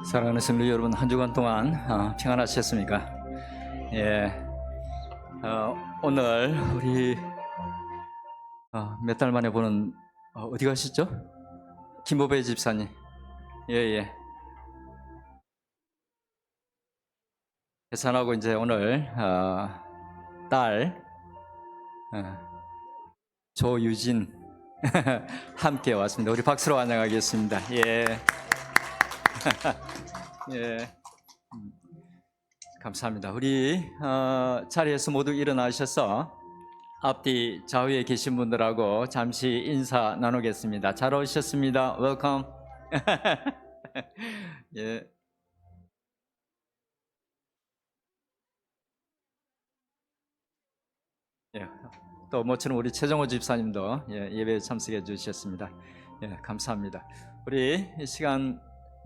사랑하는 성도 여러분, 한 주간 동안 평안하셨습니까? 예, 오늘 우리 몇 달 만에 보는 어디 가셨죠? 김보배 집사님. 예. 계산하고 이제 오늘 딸 조유진 함께 왔습니다. 우리 박수로 환영하겠습니다. 예. 예, 감사합니다. 우리 자리에서 모두 일어나셔서 앞뒤 좌우에 계신 분들하고 잠시 인사 나누겠습니다. 잘 오셨습니다. 웰컴. 예. 예. 또 모처럼 우리 최정호 집사님도 예배에 참석해 주셨습니다. 예, 감사합니다. 우리 이 시간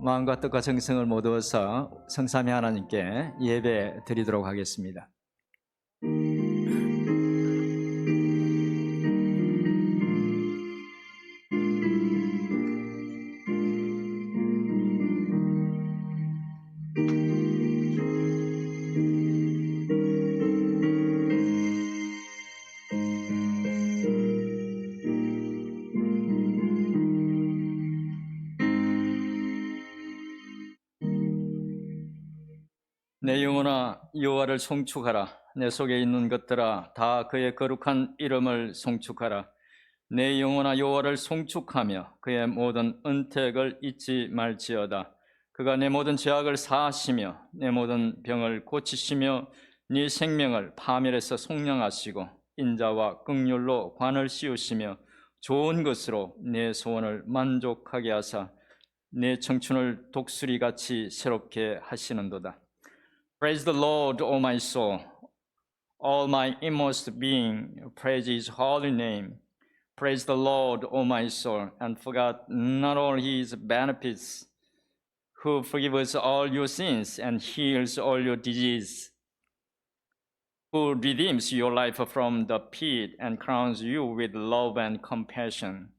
마음과 뜻과 정성을 모두어서 성삼위 하나님께 예배 드리도록 하겠습니다. 내 영혼아 여호와를 송축하라. 내 속에 있는 것들아 다 그의 거룩한 이름을 송축하라. 내 영혼아 여호와를 송축하며 그의 모든 은택을 잊지 말지어다. 그가 내 모든 죄악을 사하시며 내 모든 병을 고치시며 네 생명을 파멸에서 속량하시고 인자와 긍휼로 관을 씌우시며 좋은 것으로 내 소원을 만족하게 하사 내 청춘을 독수리같이 새롭게 하시는도다. Praise the Lord, O my soul. All my inmost being, praise His holy name. Praise the Lord, O my soul, and forget not all His benefits, who forgives all your sins and heals all your disease, who redeems your life from the pit and crowns you with love and compassion,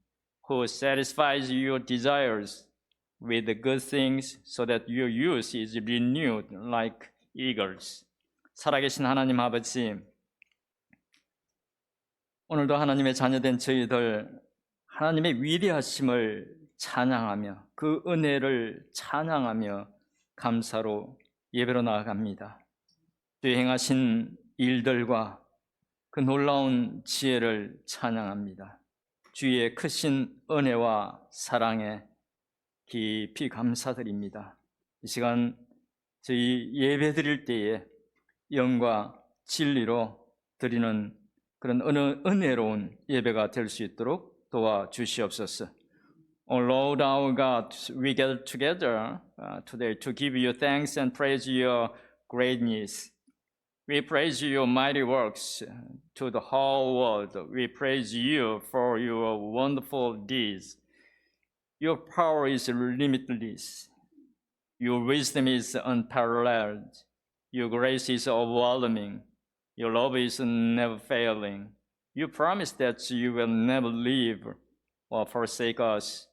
who satisfies your desires with the good things so that your youth is renewed like eagles. 살아계신 하나님 아버지, 오늘도 하나님의 자녀된 저희들 하나님의 위대하심을 찬양하며 그 은혜를 찬양하며 감사로 예배로 나아갑니다. 주의 행하신 일들과 그 놀라운 지혜를 찬양합니다. 주의 크신 은혜와 사랑에 깊이 감사드립니다. 이 시간 저희 예배 드릴 때에 영과 진리로 드리는 그런 은혜로운 예배가 될 수 있도록 도와주시옵소서. Oh Lord our God, we gather together today to give you thanks and praise your greatness. We praise your mighty works to the whole world. We praise you for your wonderful deeds. Your power is limitless. Your wisdom is unparalleled. Your grace is overwhelming. Your love is never failing. You promise that you will never leave or forsake us.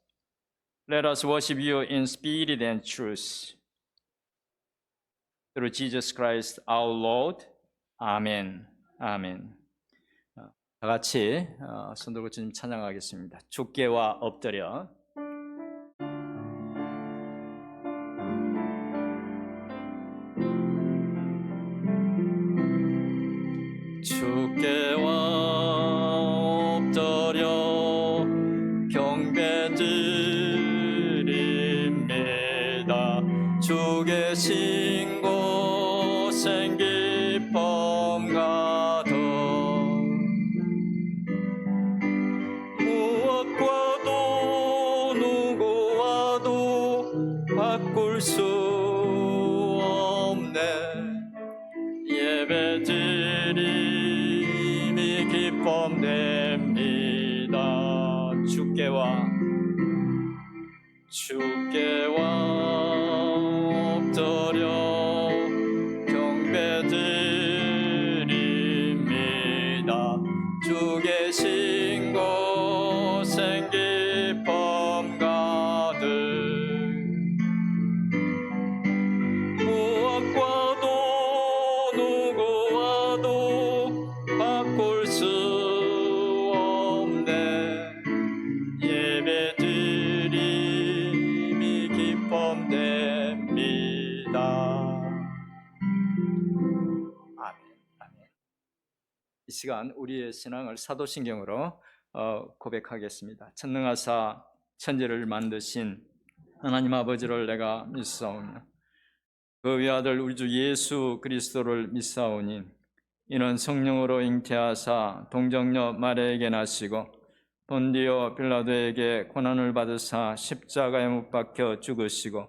Let us worship you in spirit and truth. Through Jesus Christ our Lord. 아멘. 아멘. 다 같이 손 들고 주님 찬양하겠습니다. 주께와 엎드려. 주께와 엎드려 경배드립니다. 주 계신 곳엔 기쁨 가득 무엇과도 누구와도 바꿀 수 없네. 예배드림이 기쁨 됩니다. 주께와 엎드려 경배드립니다. 주 계신 곳엔 기쁨 가득 무엇과도 누구와도 바꿀 수 없네. 예배드림이 기쁨 됩니다. 이 시간 우리의 신앙을 사도신경으로 고백하겠습니다. 전능하사 천지를 만드신 하나님 아버지를 내가 믿사오며 그 외아들 우리 주 예수 그리스도를 믿사오니 이는 성령으로 잉태하사 동정녀 마리아에게 나시고 본디오 빌라도에게 고난을 받으사 십자가에 못 박혀 죽으시고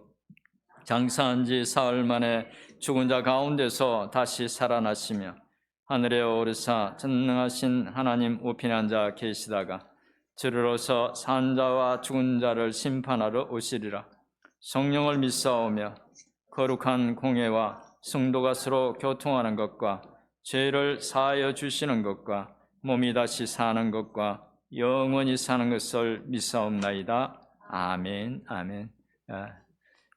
장사한 지 사흘 만에 죽은 자 가운데서 다시 살아나시며 하늘에 오르사 전능하신 하나님 우편에 앉아 계시다가 주로서 산 자와 죽은 자를 심판하러 오시리라. 성령을 믿사오며 거룩한 공회와 성도가 서로 교통하는 것과 죄를 사하여 주시는 것과 몸이 다시 사는 것과 영원히 사는 것을 믿사옵나이다. 아멘. 아멘.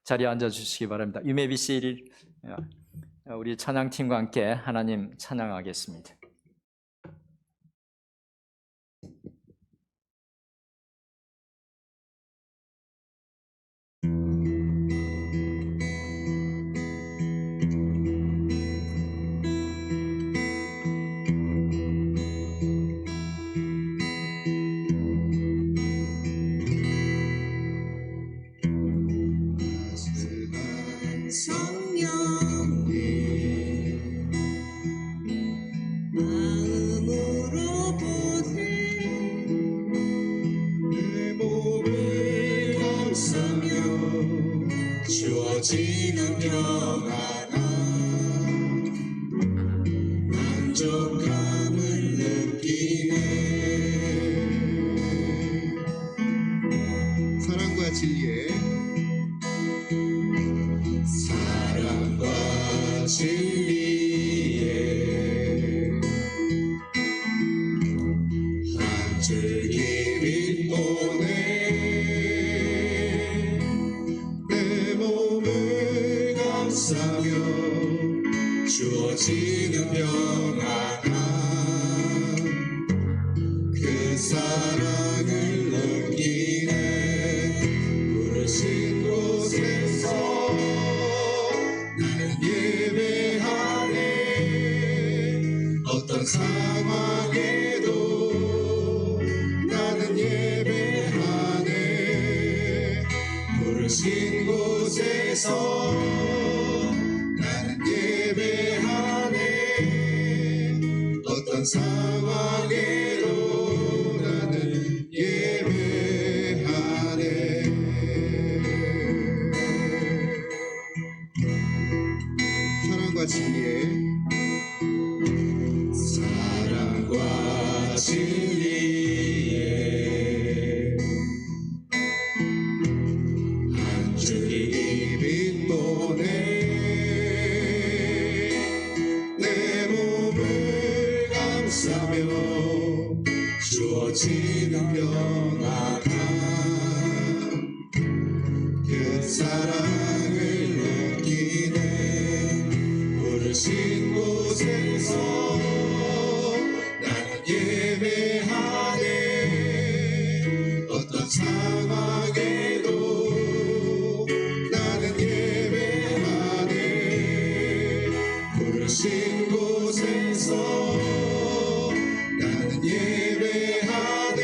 자리에 앉아 주시기 바랍니다. You may be seated. 우리 찬양팀과 함께 하나님 찬양하겠습니다. 주어지는 평안함 만족함을 느끼네. 사랑과 진리에 한 줄기 빛보네. 주어지는 평안함 그 사랑을 느끼네. 부르신 곳에서 나는 예배하네. 어떤 상황에도 나는 예배하네. 부르신 곳에서 어떤 상황에도 나는 예배하네. 사랑과 진리에 부르신 곳에서 나는 예배하네. 어떤 상황에도 나는 예배하네. 부르신 곳에서 나는 예배하네.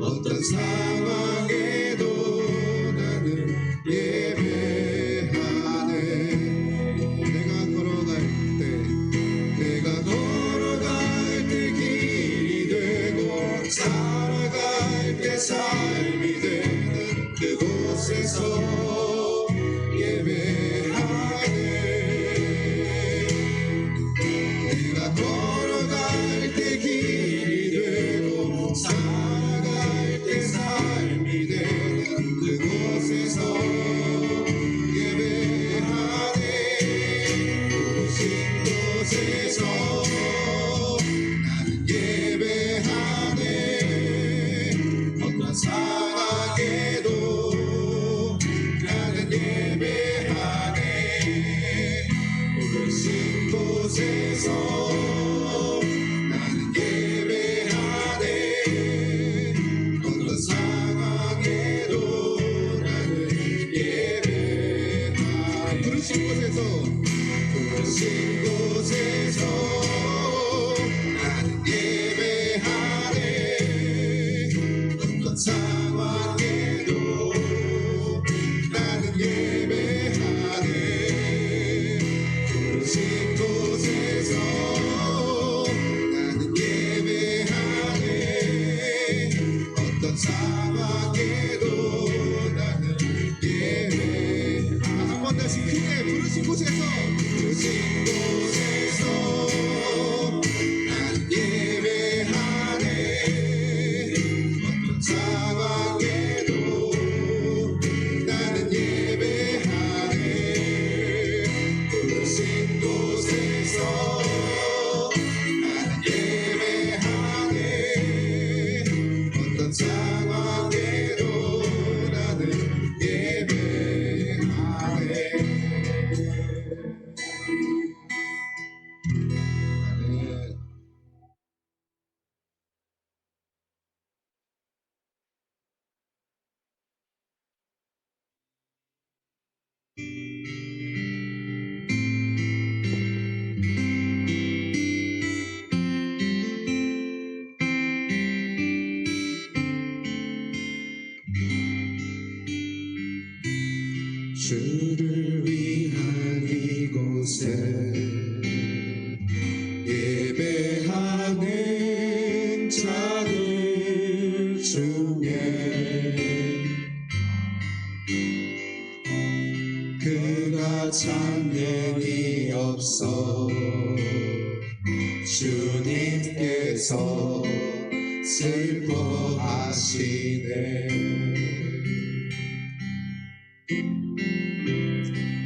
어떤 상황에도 나는 예배하네. 내가 걸어갈 때 길이 되고 살아갈 때 삶이 되는 그곳에서 예배하네. 내가 걸어갈 때 길이 되고 살아갈 때 삶이 되는 그곳에서 예배하네. 부르신 곳에서 나는 예배하네. 어떤 상황에도 나는 예배하네. 부르신 곳에서 나는 예배하네. 어떤 상황에도 나는 예배하네. 부르신 곳에서 나는 예배하네. 어떤 상황에도 나는 예배하네. 부르신 곳에서 나는 예배하네. 어떤 상황에도 나는 예배하네. 한 번 다시 크게 부르신 곳에서 나는 예배하네. 어떤 상황에도 나는 예배하네. 부르신 곳에서 나는 예배하네. 어떤 상황에도 나는 예배하네. 주를 위한 이곳에 예배하는 자들 중에 그가 참견이 없어 주님께서 슬퍼하시네.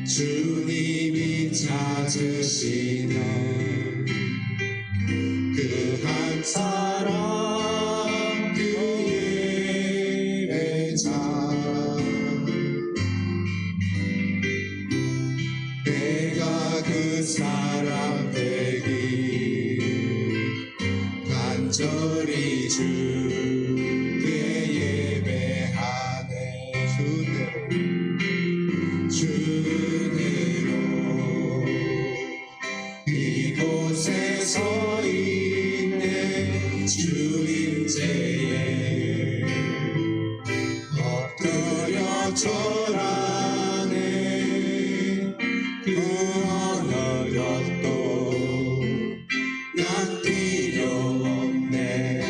주님이 찾으시는 그 한 사람 그 예배자 내가 그 사람 되기 간절히 주께 예배하네. 주대로 이곳에서 있네. 주인제에 엎드려 절하네. 그 어느 것도 난 필요 없네.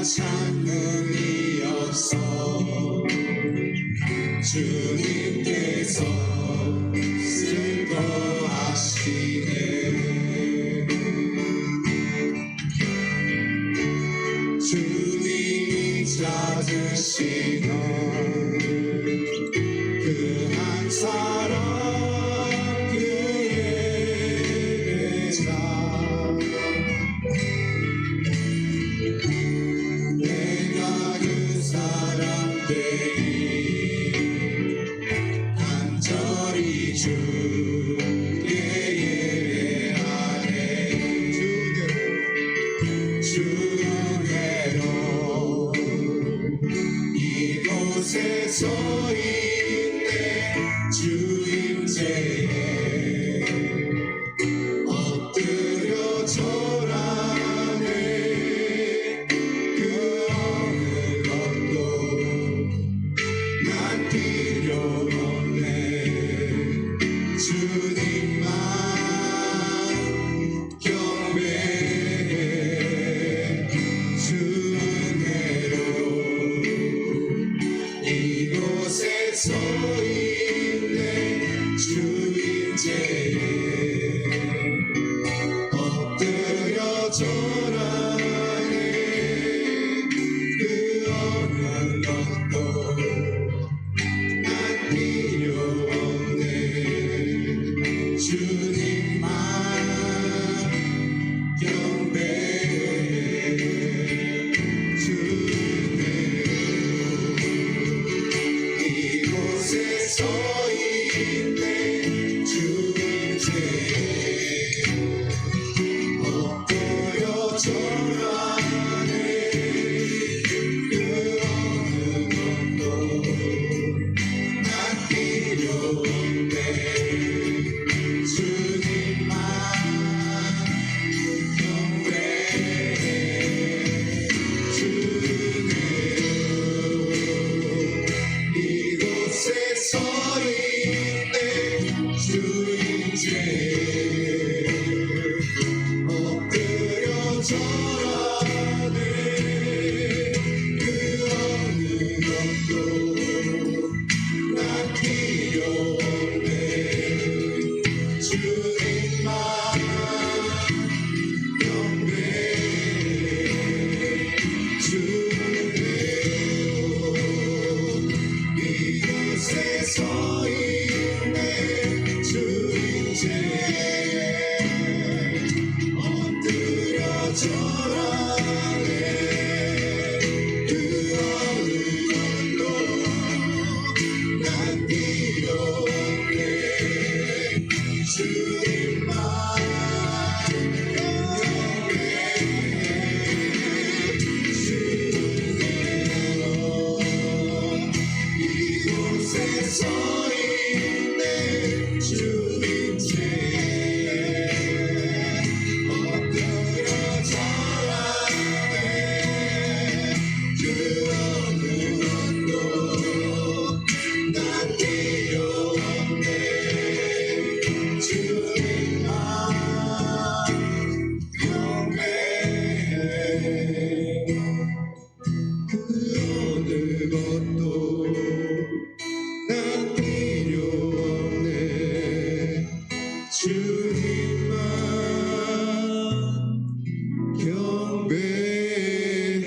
찬문이 없어 주님께서 슬퍼하시네 주님이 찾으시는 그 한 사람 그의 예배자 내가 그 사람 되리 간절히 주께 예배하네 주대로 이곳에 서 있네 주임제에 엎드려 절하네 그 어느 것도 난 필요 없네 주님만 경배해 주 은혜로 이곳에 서 있네 주임제에 엎드려 절하네 그 어느 것도 난 필요 없네 주님만 경배해 주 이곳에 서 있네 주임제에 엎드려 절하네 그 어느 것도 난 필요 없네 주님만 경배해 주 이곳에 서 있네 주임제에 엎드려 절하네 그 어느 것도 난 필요 없네 주님만 경배해 주 이곳에 서 있네 주임제에 엎드려 절하네 그 어느 것도 난 필요 없네 주님만 이곳에 서 있네 주임제에 엎드려 절하네 그 어느 것도 난 필요 없네 주님만 경배해 그 어느 것도 난 필요 없네 주님만 경배해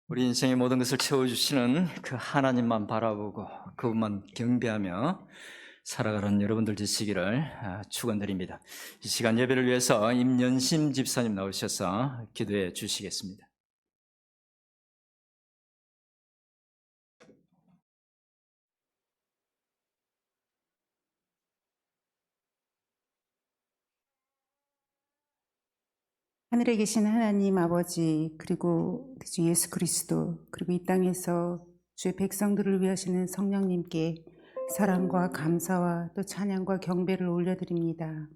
우리 인생의 모든 것을 채워주시는 그 하나님만 바라보고 그분만 경배하며 살아가는 여러분들 되시기를 축원드립니다. 이 시간 예배를 위해서 임연심 집사님 나오셔서 기도해 주시겠습니다. 하늘에 계신 하나님 아버지, 그리고 주 예수 그리스도, 그리고 이 땅에서 주의 백성들을 위하시는 성령님께 사랑과 감사와 또 찬양과 경배를 올려드립니다.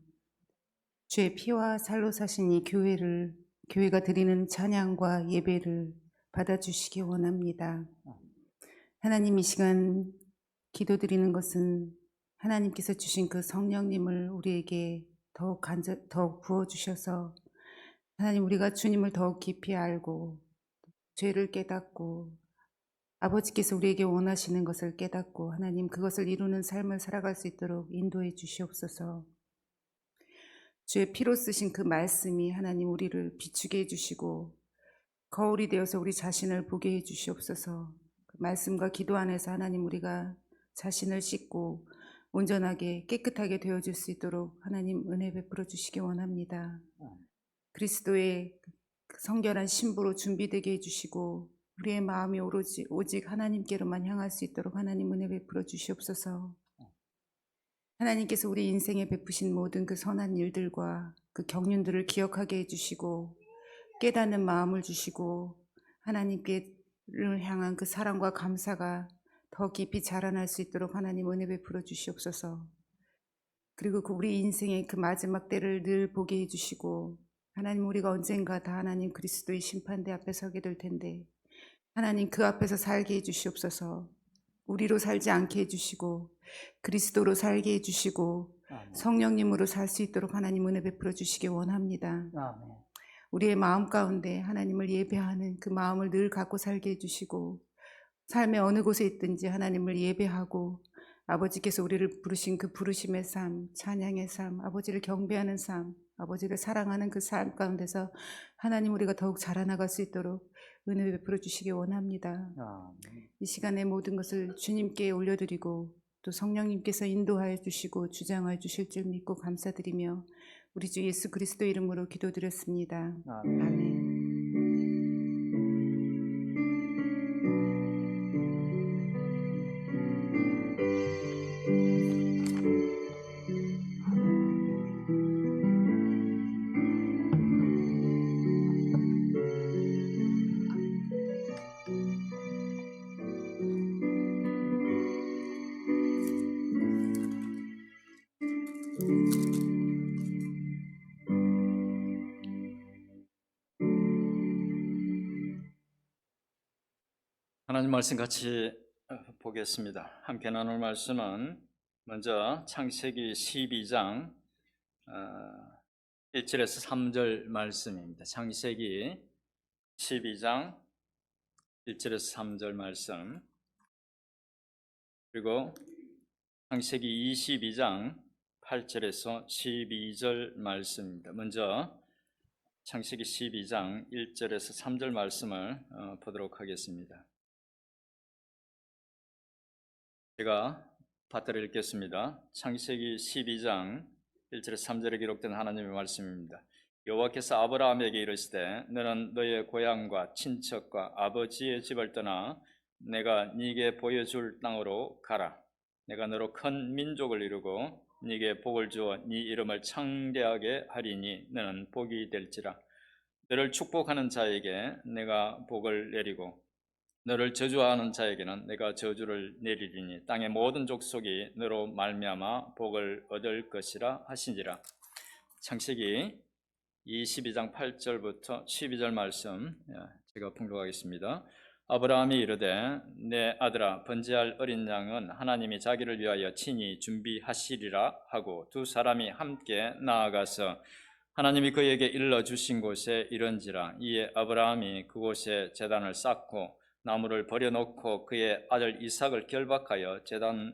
주의 피와 살로 사신 이 교회가 드리는 찬양과 예배를 받아주시기 원합니다. 하나님, 이 시간 기도드리는 것은 하나님께서 주신 그 성령님을 우리에게 더욱 부어주셔서 하나님, 우리가 주님을 더욱 깊이 알고 죄를 깨닫고 아버지께서 우리에게 원하시는 것을 깨닫고 하나님, 그것을 이루는 삶을 살아갈 수 있도록 인도해 주시옵소서. 주의 피로 쓰신 그 말씀이 하나님 우리를 비추게 해주시고 거울이 되어서 우리 자신을 보게 해주시옵소서. 그 말씀과 기도 안에서 하나님, 우리가 자신을 씻고 온전하게 깨끗하게 되어질 수 있도록 하나님 은혜 베풀어 주시기 원합니다. 그리스도의 그 성결한 신부로 준비되게 해주시고 우리의 마음이 오직 하나님께로만 향할 수 있도록 하나님 은혜 베풀어 주시옵소서. 하나님께서 우리 인생에 베푸신 모든 그 선한 일들과 그 경륜들을 기억하게 해주시고 깨닫는 마음을 주시고 하나님께를 향한 그 사랑과 감사가 더 깊이 자라날 수 있도록 하나님 은혜 베풀어 주시옵소서. 그리고 그 우리 인생의 그 마지막 때를 늘 보게 해주시고 하나님, 우리가 언젠가 다 하나님 그리스도의 심판대 앞에 서게 될 텐데 하나님, 그 앞에서 살게 해주시옵소서. 우리로 살지 않게 해주시고 그리스도로 살게 해주시고 성령님으로 살 수 있도록 하나님 은혜 베풀어 주시기 원합니다. 우리의 마음 가운데 하나님을 예배하는 그 마음을 늘 갖고 살게 해주시고 삶의 어느 곳에 있든지 하나님을 예배하고 아버지께서 우리를 부르신 그 부르심의 삶, 찬양의 삶, 아버지를 경배하는 삶, 아버지를 사랑하는 그 삶 가운데서 하나님, 우리가 더욱 자라나갈 수 있도록 은혜 베풀어 주시기 원합니다. 이 시간에 모든 것을 주님께 올려드리고 또 성령님께서 인도하여 주시고 주장하여 주실 줄 믿고 감사드리며 우리 주 예수 그리스도 이름으로 기도드렸습니다. 아멘. 하나님 말씀 같이 보겠습니다. 함께 나눌 말씀은 먼저 창세기 12장 1절에서 3절 말씀입니다. 창세기 12장 1절에서 3절 말씀, 그리고 창세기 22장 8절에서 12절 말씀입니다. 먼저 창세기 12장 1절에서 3절 말씀을 보도록 하겠습니다. 제가 받들어 읽겠습니다. 창세기 12장 1절에서 3절에 기록된 하나님의 말씀입니다. 여호와께서 아브라함에게 이르시되 너는 너의 고향과 친척과 아버지의 집을 떠나 내가 네게 보여줄 땅으로 가라. 내가 너로 큰 민족을 이루고 네게 복을 주어 네 이름을 창대하게 하리니 너는 복이 될지라. 너를 축복하는 자에게 내가 복을 내리고 너를 저주하는 자에게는 내가 저주를 내리리니 땅의 모든 족속이 너로 말미암아 복을 얻을 것이라 하시니라. 창세기 22장 8절부터 12절 말씀 제가 봉독하겠습니다. 아브라함이 이르되 내 아들아 번제할 어린 양은 하나님이 자기를 위하여 친히 준비하시리라 하고 두 사람이 함께 나아가서 하나님이 그에게 일러주신 곳에 이른지라. 이에 아브라함이 그곳에 제단을 쌓고 나무를 버려놓고 그의 아들 이삭을 결박하여 제단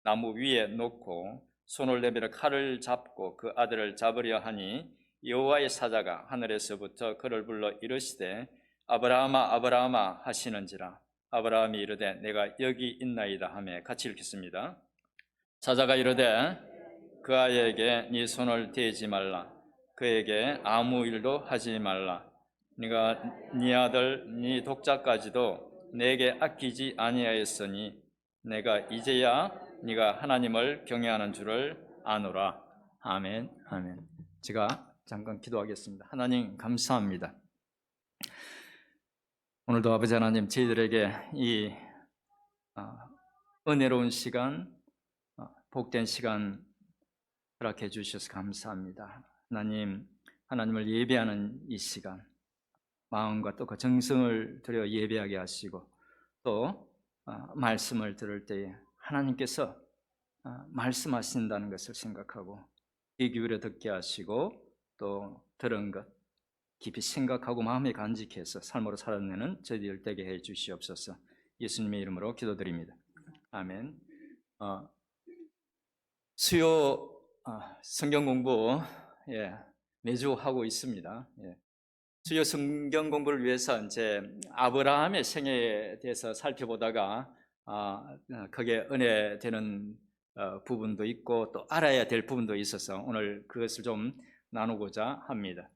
나무 위에 놓고 손을 내밀어 칼을 잡고 그 아들을 잡으려 하니 여호와의 사자가 하늘에서부터 그를 불러 이르시되 아브라함아 아브라함아 하시는지라. 아브라함이 이르되 내가 여기 있나이다 하매 같이 읽겠습니다. 사자가 이르되 그 아이에게 네 손을 대지 말라. 그에게 아무 일도 하지 말라. 네가 네 아들 네 독자까지도 내게 아끼지 아니하였으니 내가 이제야 네가 하나님을 경외하는 줄을 아노라. 아멘. 아멘. 제가 잠깐 기도하겠습니다. 하나님 감사합니다. 오늘도 아버지 하나님, 저희들에게 이 은혜로운 시간, 복된 시간 허락해 주셔서 감사합니다. 하나님, 하나님을 예배하는 이 시간, 마음과 또 그 정성을 들여 예배하게 하시고 또 말씀을 들을 때에 하나님께서 말씀하신다는 것을 생각하고 귀 기울여 듣게 하시고 또 들은 것 깊이 생각하고 마음에 간직해서 삶으로 살아내는 저희들 되게 해 주시옵소서. 예수님의 이름으로 기도드립니다. 아멘. 수요 성경 공부 매주 하고 있습니다. 수요 성경 공부를 위해서 이제 아브라함의 생애에 대해서 살펴보다가 그게 은혜 되는 부분도 있고 또 알아야 될 부분도 있어서 오늘 그것을 좀 나누고자 합니다.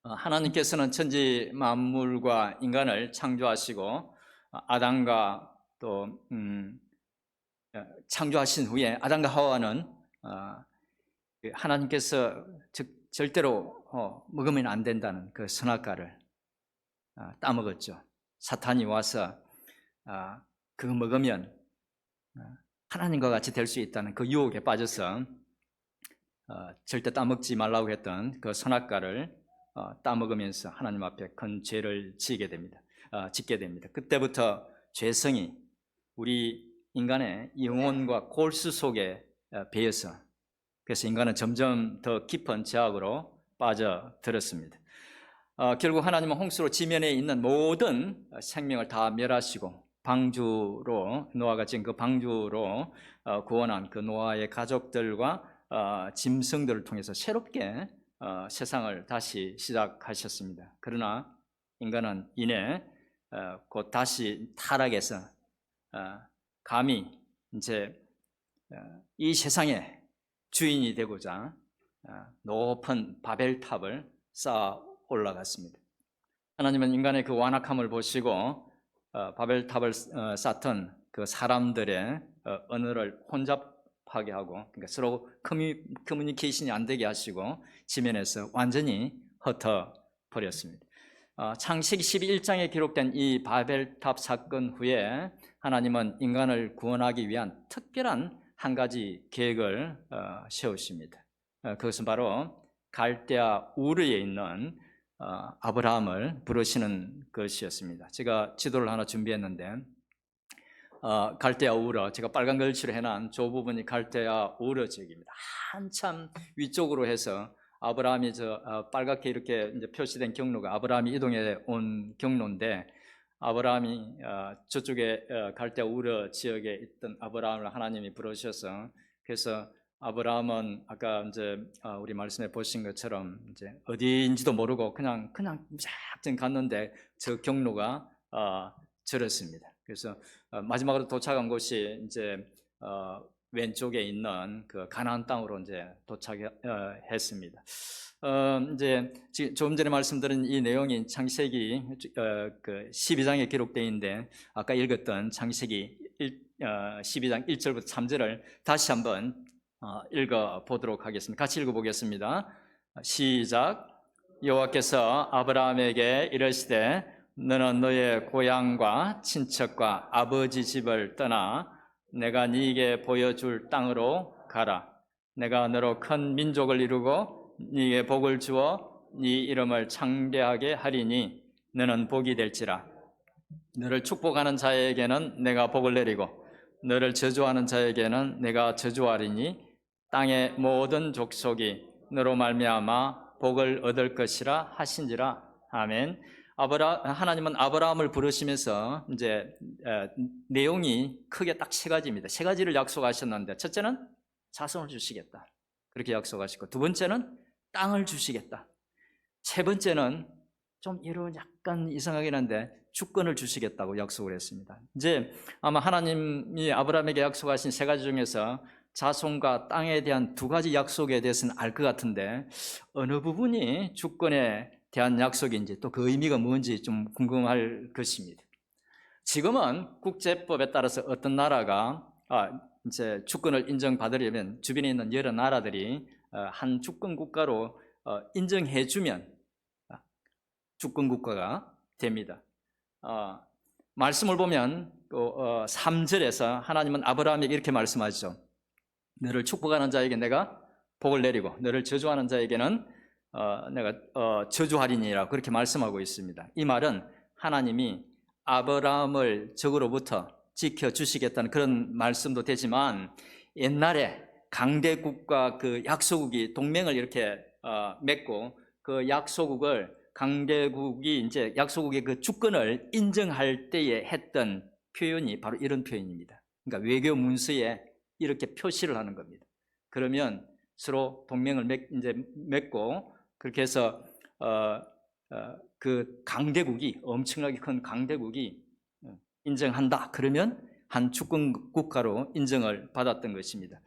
하나님께서는 천지 만물과 인간을 창조하시고 아담과 또 창조하신 후에 아담과 하와는 하나님께서 절대로 먹으면 안 된다는 그 선악과를 따먹었죠. 사탄이 와서 그거 먹으면 하나님과 같이 될 수 있다는 그 유혹에 빠져서 절대 따먹지 말라고 했던 그 선악과를 따먹으면서 하나님 앞에 큰 죄를 짓게 됩니다. 그때부터 죄성이 우리 인간의 영혼과 골수 속에 배어서 그래서 인간은 점점 더 깊은 죄악으로 빠져들었습니다. 결국 하나님은 홍수로 지면에 있는 모든 생명을 다 멸하시고 방주로 노아가 지은 그 방주로 구원한 그 노아의 가족들과 짐승들을 통해서 새롭게 세상을 다시 시작하셨습니다. 그러나 인간은 이내 곧 다시 타락해서 감히 이제 이 세상의 주인이 되고자 높은 바벨탑을 쌓아 올라갔습니다. 하나님은 인간의 그 완악함을 보시고 바벨탑을 쌓던 그 사람들의 언어를 혼잡하게 하고 그러니까 서로 커뮤니케이션이 안 되게 하시고 지면에서 완전히 흩어버렸습니다. 창세기 12장에 기록된 이 바벨탑 사건 후에 하나님은 인간을 구원하기 위한 특별한 한 가지 계획을 세우십니다. 그것은 바로 갈대아 우르에 있는 아브라함을 부르시는 것이었습니다. 제가 지도를 하나 준비했는데 갈대아 우르, 제가 빨간 글씨로 해놓은 저 부분이 갈대아 우르 지역입니다. 한참 위쪽으로 해서 아브라함이 빨갛게 이렇게 이제 표시된 경로가 아브라함이 이동해 온 경로인데 아브라함이 저쪽에 갈대아 우르 지역에 있던 아브라함을 하나님이 부르셔서 그래서 아브라함은 아까 이제 우리 말씀에 보신 것처럼 이제 어디인지도 모르고 그냥 무작정 갔는데 저 경로가 저렇습니다. 그래서 마지막으로 도착한 곳이 이제 왼쪽에 있는 그 가나안 땅으로 이제 도착했습니다. 이제 조금 전에 말씀드린 이 내용이 창세기 그 12장에 기록되어 있는데 아까 읽었던 창세기 12장 1절부터 3절을 다시 한번 읽어 보도록 하겠습니다. 같이 읽어 보겠습니다. 시작. 여호와께서 아브라함에게 이르시되 너는 너의 고향과 친척과 아버지 집을 떠나 내가 네게 보여줄 땅으로 가라. 내가 너로 큰 민족을 이루고 네게 복을 주어 네 이름을 창대하게 하리니 너는 복이 될지라. 너를 축복하는 자에게는 내가 복을 내리고 너를 저주하는 자에게는 내가 저주하리니 땅의 모든 족속이 너로 말미암아 복을 얻을 것이라 하신지라. 아멘. 하나님은 아브라함을 부르시면서 이제 내용이 크게 딱 세 가지입니다. 세 가지를 약속하셨는데 첫째는 자손을 주시겠다. 그렇게 약속하시고 두 번째는 땅을 주시겠다. 세 번째는 좀 이런 약간 이상하긴 한데 주권을 주시겠다고 약속을 했습니다. 이제 아마 하나님이 아브라함에게 약속하신 세 가지 중에서 자손과 땅에 대한 두 가지 약속에 대해서는 알 것 같은데 어느 부분이 주권에 대한 약속인지 또 그 의미가 뭔지 좀 궁금할 것입니다. 지금은 국제법에 따라서 어떤 나라가 이제 주권을 인정받으려면 주변에 있는 여러 나라들이 한 주권 국가로 인정해주면 주권 국가가 됩니다. 말씀을 보면 3절에서 하나님은 아브라함에게 이렇게 말씀하시죠. 너를 축복하는 자에게 내가 복을 내리고 너를 저주하는 자에게는 내가 저주하리니라 그렇게 말씀하고 있습니다. 이 말은 하나님이 아브라함을 적으로부터 지켜주시겠다는 그런 말씀도 되지만 옛날에 강대국과 그 약소국이 동맹을 이렇게 맺고 그 약소국을 강대국이 이제 약소국의 그 주권을 인정할 때에 했던 표현이 바로 이런 표현입니다. 그러니까 외교 문서에 이렇게 표시를 하는 겁니다. 그러면 서로 동맹을 이제 맺고 그렇게 해서 그 강대국이 엄청나게 큰 강대국이 인정한다. 그러면 한 주권 국가로 인정을 받았던 것입니다.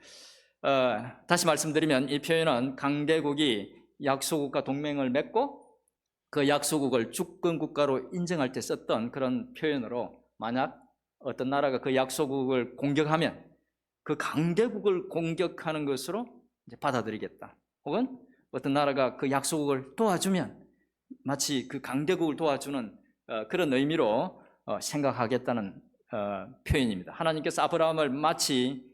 다시 말씀드리면 이 표현은 강대국이 약소국과 동맹을 맺고 그 약소국을 주권 국가로 인정할 때 썼던 그런 표현으로 만약 어떤 나라가 그 약소국을 공격하면 그 강대국을 공격하는 것으로 이제 받아들이겠다. 혹은 어떤 나라가 그 약소국을 도와주면 마치 그 강대국을 도와주는 그런 의미로 생각하겠다는 표현입니다. 하나님께서 아브라함을 마치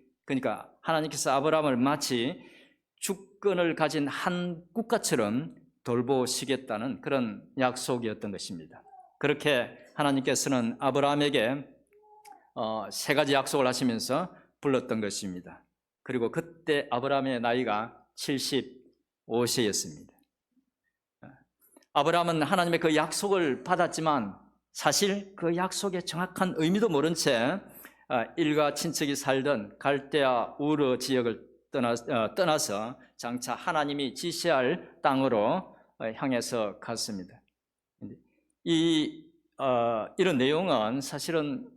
주권을 가진 한 국가처럼 돌보시겠다는 그런 약속이었던 것입니다. 그렇게 하나님께서는 아브라함에게 세 가지 약속을 하시면서 불렀던 것입니다. 그리고 그때 아브라함의 나이가 75세였습니다. 아브라함은 하나님의 그 약속을 받았지만 사실 그 약속의 정확한 의미도 모른 채 일가 친척이 살던 갈대아 우르 지역을 떠나서 장차 하나님이 지시할 땅으로 향해서 갔습니다. 이런 내용은 사실은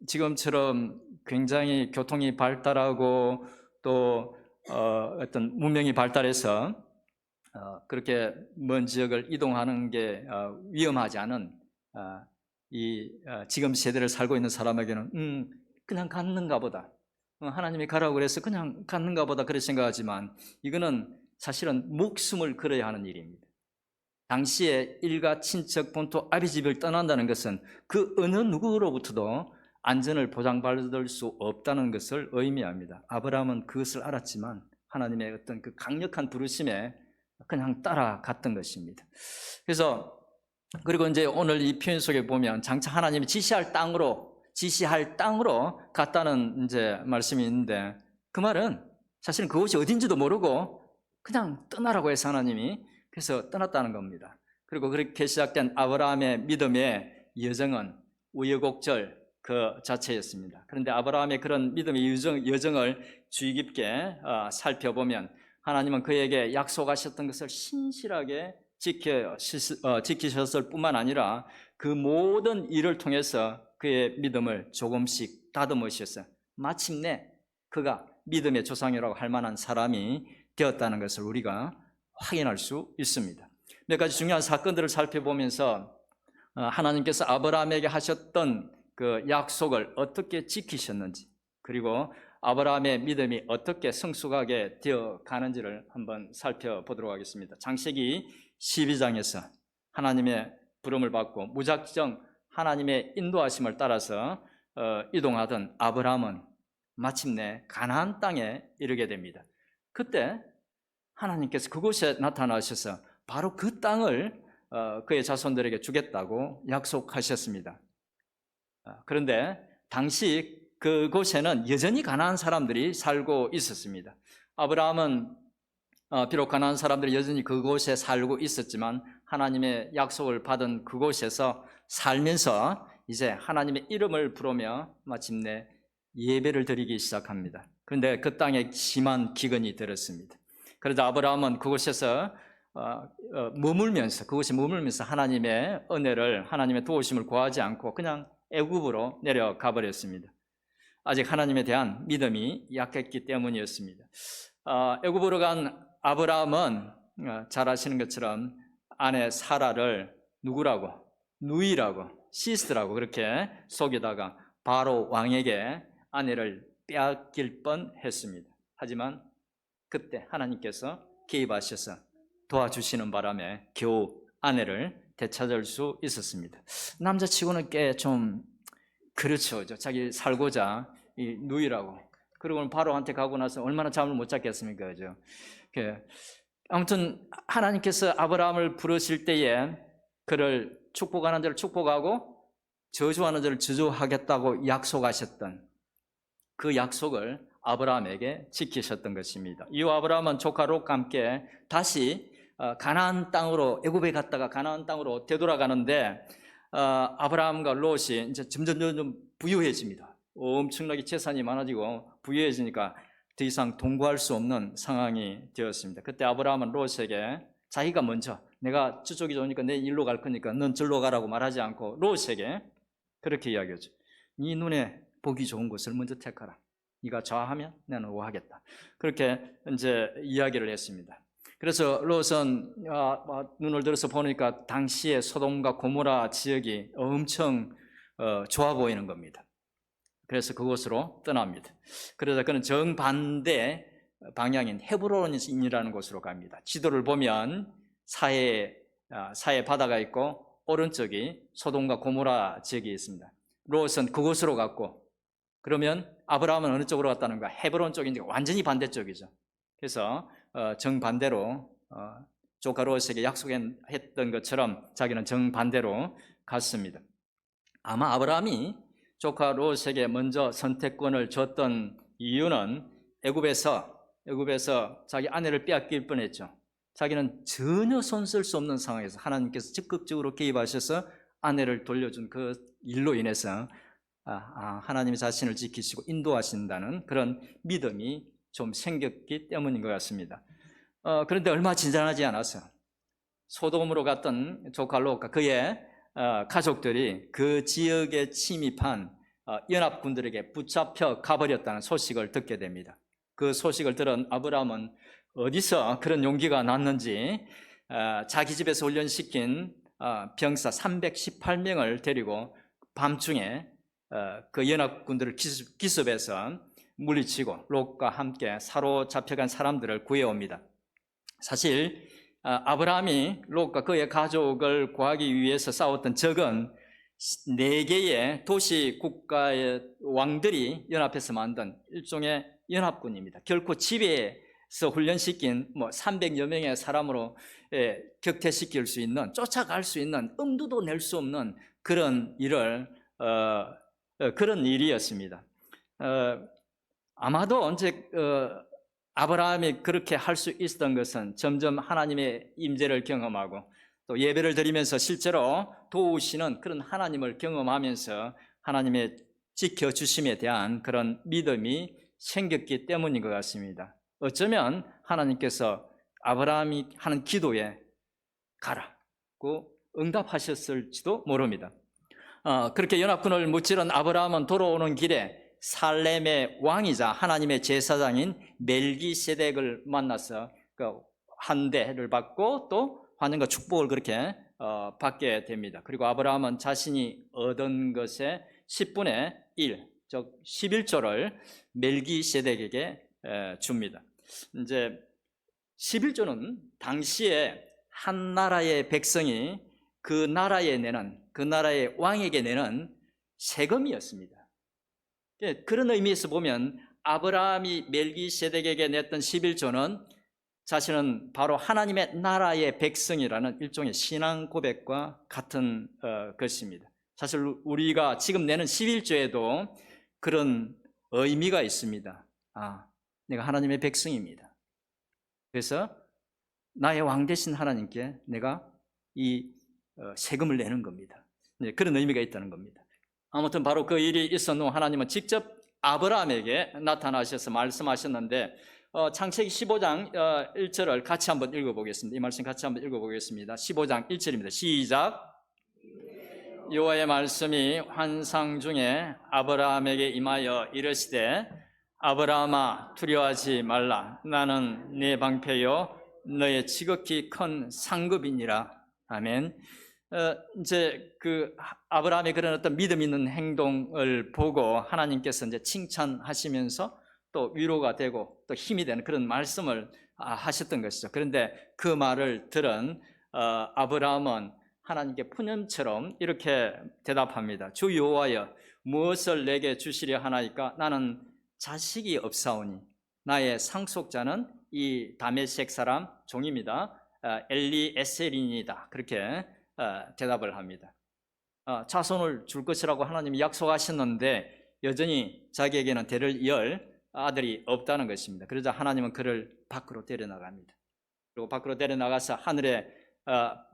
지금처럼 굉장히 교통이 발달하고 또 어떤 문명이 발달해서 그렇게 먼 지역을 이동하는 게 위험하지 않은 지금 세대를 살고 있는 사람에게는 그냥 갔는가 보다, 하나님이 가라고 그래서 그냥 갔는가 보다 그렇게 생각하지만 이거는 사실은 목숨을 걸어야 하는 일입니다. 당시에 일가 친척 본토 아비 집을 떠난다는 것은 그 어느 누구로부터도 안전을 보장받을 수 없다는 것을 의미합니다. 아브라함은 그것을 알았지만 하나님의 어떤 그 강력한 부르심에 그냥 따라갔던 것입니다. 그리고 이제 오늘 이 표현 속에 보면 장차 하나님이 지시할 땅으로 갔다는 이제 말씀이 있는데, 그 말은 사실은 그곳이 어딘지도 모르고 그냥 떠나라고 해서 하나님이 그래서 떠났다는 겁니다. 그리고 그렇게 시작된 아브라함의 믿음의 여정은 우여곡절 그 자체였습니다. 그런데 아브라함의 그런 믿음의 여정을 주의 깊게 살펴보면 하나님은 그에게 약속하셨던 것을 신실하게 지키셨을 뿐만 아니라 그 모든 일을 통해서 그의 믿음을 조금씩 다듬으셔서 마침내 그가 믿음의 조상이라고 할 만한 사람이 되었다는 것을 우리가 확인할 수 있습니다. 몇 가지 중요한 사건들을 살펴보면서 하나님께서 아브라함에게 하셨던 그 약속을 어떻게 지키셨는지, 그리고 아브라함의 믿음이 어떻게 성숙하게 되어 가는지를 한번 살펴보도록 하겠습니다. 창세기 12장에서 하나님의 부름을 받고 무작정 하나님의 인도하심을 따라서 이동하던 아브라함은 마침내 가나안 땅에 이르게 됩니다. 그때 하나님께서 그곳에 나타나셔서 바로 그 땅을 그의 자손들에게 주겠다고 약속하셨습니다. 그런데 당시 그곳에는 여전히 가나안 사람들이 살고 있었습니다. 아브라함은 비록 가나안 사람들이 여전히 그곳에 살고 있었지만 하나님의 약속을 받은 그곳에서 살면서 이제 하나님의 이름을 부르며 마침내 예배를 드리기 시작합니다. 그런데 그 땅에 심한 기근이 들었습니다. 그러자 아브라함은 그곳에 머물면서 하나님의 은혜를, 하나님의 도우심을 구하지 않고 그냥 애굽으로 내려가 버렸습니다. 아직 하나님에 대한 믿음이 약했기 때문이었습니다. 애굽으로 간 아브라함은 잘 아시는 것처럼 아내 사라를 누이라고 시스터라고 그렇게 속이다가 바로 왕에게 아내를 빼앗길 뻔했습니다. 하지만 그때 하나님께서 개입하셔서 도와주시는 바람에 겨우 아내를 되찾을 수 있었습니다. 남자치고는 꽤 좀 그렇죠. 자기 살고자 이 누이라고. 그리고 바로 한테 가고 나서 얼마나 잠을 못 잤겠습니까, 그죠? 아무튼 하나님께서 아브라함을 부르실 때에 그를 축복하는 자를 축복하고 저주하는 자를 저주하겠다고 약속하셨던 그 약속을 아브라함에게 지키셨던 것입니다. 이 아브라함은 조카 롯과 함께 다시 가나안 땅으로, 애굽에 갔다가 가나안 땅으로 되돌아가는데 아브라함과 롯이 이제 점점 부유해집니다. 엄청나게 재산이 많아지고 부유해지니까 더 이상 동거할 수 없는 상황이 되었습니다. 그때 아브라함은 롯에게 자기가 먼저, 내가 저쪽이 좋으니까 내 일로 갈 거니까 넌 절로 가라고 말하지 않고 롯에게 그렇게 이야기하죠. 네 눈에 보기 좋은 곳을 먼저 택하라. 네가 좌하면 나는 우하겠다. 그렇게 이제 이야기를 했습니다. 그래서 롯은 눈을 들어서 보니까 당시에 소돔과 고모라 지역이 엄청 좋아 보이는 겁니다. 그래서 그곳으로 떠납니다. 그러다 그는 정반대 방향인 헤브론이라는 곳으로 갑니다. 지도를 보면 사해 바다가 있고 오른쪽이 소돔과 고모라 지역이 있습니다. 롯은 그곳으로 갔고, 그러면 아브라함은 어느 쪽으로 갔다는 거야? 헤브론 쪽인데 완전히 반대쪽이죠. 그래서 정반대로 조카 롯에게 약속했던 것처럼 자기는 정반대로 갔습니다. 아마 아브라함이 조카 롯에게 먼저 선택권을 줬던 이유는 애굽에서 자기 아내를 빼앗길 뻔했죠. 자기는 전혀 손쓸 수 없는 상황에서 하나님께서 적극적으로 개입하셔서 아내를 돌려준 그 일로 인해서 하나님이 자신을 지키시고 인도하신다는 그런 믿음이 좀 생겼기 때문인 것 같습니다. 그런데 얼마 지나지 않았어요. 소돔으로 갔던 조카 롯과 그의 가족들이 그 지역에 침입한 연합군들에게 붙잡혀 가버렸다는 소식을 듣게 됩니다. 그 소식을 들은 아브라함은 어디서 그런 용기가 났는지 자기 집에서 훈련시킨 병사 318명을 데리고 밤중에 그 연합군들을 기습해서 물리치고 롯과 함께 사로잡혀간 사람들을 구해옵니다. 사실 아브라함이 롯과 그의 가족을 구하기 위해서 싸웠던 적은 4개의 도시 국가의 왕들이 연합해서 만든 일종의 연합군입니다. 결코 집에서 훈련시킨 300여 명의 사람으로 격퇴시킬 수 있는, 쫓아갈 수 있는, 엄두도 낼 수 없는 그런 일이었습니다. 아마도 이제 아브라함이 그렇게 할 수 있었던 것은 점점 하나님의 임재를 경험하고 또 예배를 드리면서 실제로 도우시는 그런 하나님을 경험하면서 하나님의 지켜주심에 대한 그런 믿음이 생겼기 때문인 것 같습니다. 어쩌면 하나님께서 아브라함이 하는 기도에 가라고 응답하셨을지도 모릅니다. 그렇게 연합군을 무찌른 아브라함은 돌아오는 길에 살렘의 왕이자 하나님의 제사장인 멜기세덱을 만나서 그 환대를 받고 또 환영과 축복을 그렇게 받게 됩니다. 그리고 아브라함은 자신이 얻은 것의 10분의 1, 즉 11조를 멜기세덱에게 줍니다. 이제 11조는 당시에 한 나라의 백성이 그 나라의 왕에게 내는 세금이었습니다. 그런 의미에서 보면 아브라함이 멜기세덱에게 냈던 11조는 자신은 바로 하나님의 나라의 백성이라는 일종의 신앙 고백과 같은 것입니다. 사실 우리가 지금 내는 11조에도 그런 의미가 있습니다. 내가 하나님의 백성입니다. 그래서 나의 왕 되신 하나님께 내가 이 세금을 내는 겁니다. 그런 의미가 있다는 겁니다. 아무튼 바로 그 일이 있었는 후 하나님은 직접 아브라함에게 나타나셔서 말씀하셨는데 창세기 15장 1절을 같이 한번 읽어보겠습니다. 이 말씀 같이 한번 읽어보겠습니다. 15장 1절입니다. 시작. 여호와의 말씀이 환상 중에 아브라함에게 임하여 이르시되 아브라함아 두려워하지 말라. 나는 네 방패요 너의 지극히 큰 상급이니라. 아멘. 이제 그 아브라함의 그런 어떤 믿음 있는 행동을 보고 하나님께서 이제 칭찬하시면서 또 위로가 되고 또 힘이 되는 그런 말씀을 하셨던 것이죠. 그런데 그 말을 들은 아브라함은 하나님께 푸념처럼 이렇게 대답합니다. 주 여호와여 무엇을 내게 주시려 하나이까? 나는 자식이 없사오니 나의 상속자는 이 다메섹 사람 종입니다. 엘리에셀인이다. 그렇게 대답을 합니다. 자손을 줄 것이라고 하나님이 약속하셨는데 여전히 자기에게는 대를 이을 아들이 없다는 것입니다. 그러자 하나님은 그를 밖으로 데려나갑니다. 그리고 밖으로 데려나가서 하늘의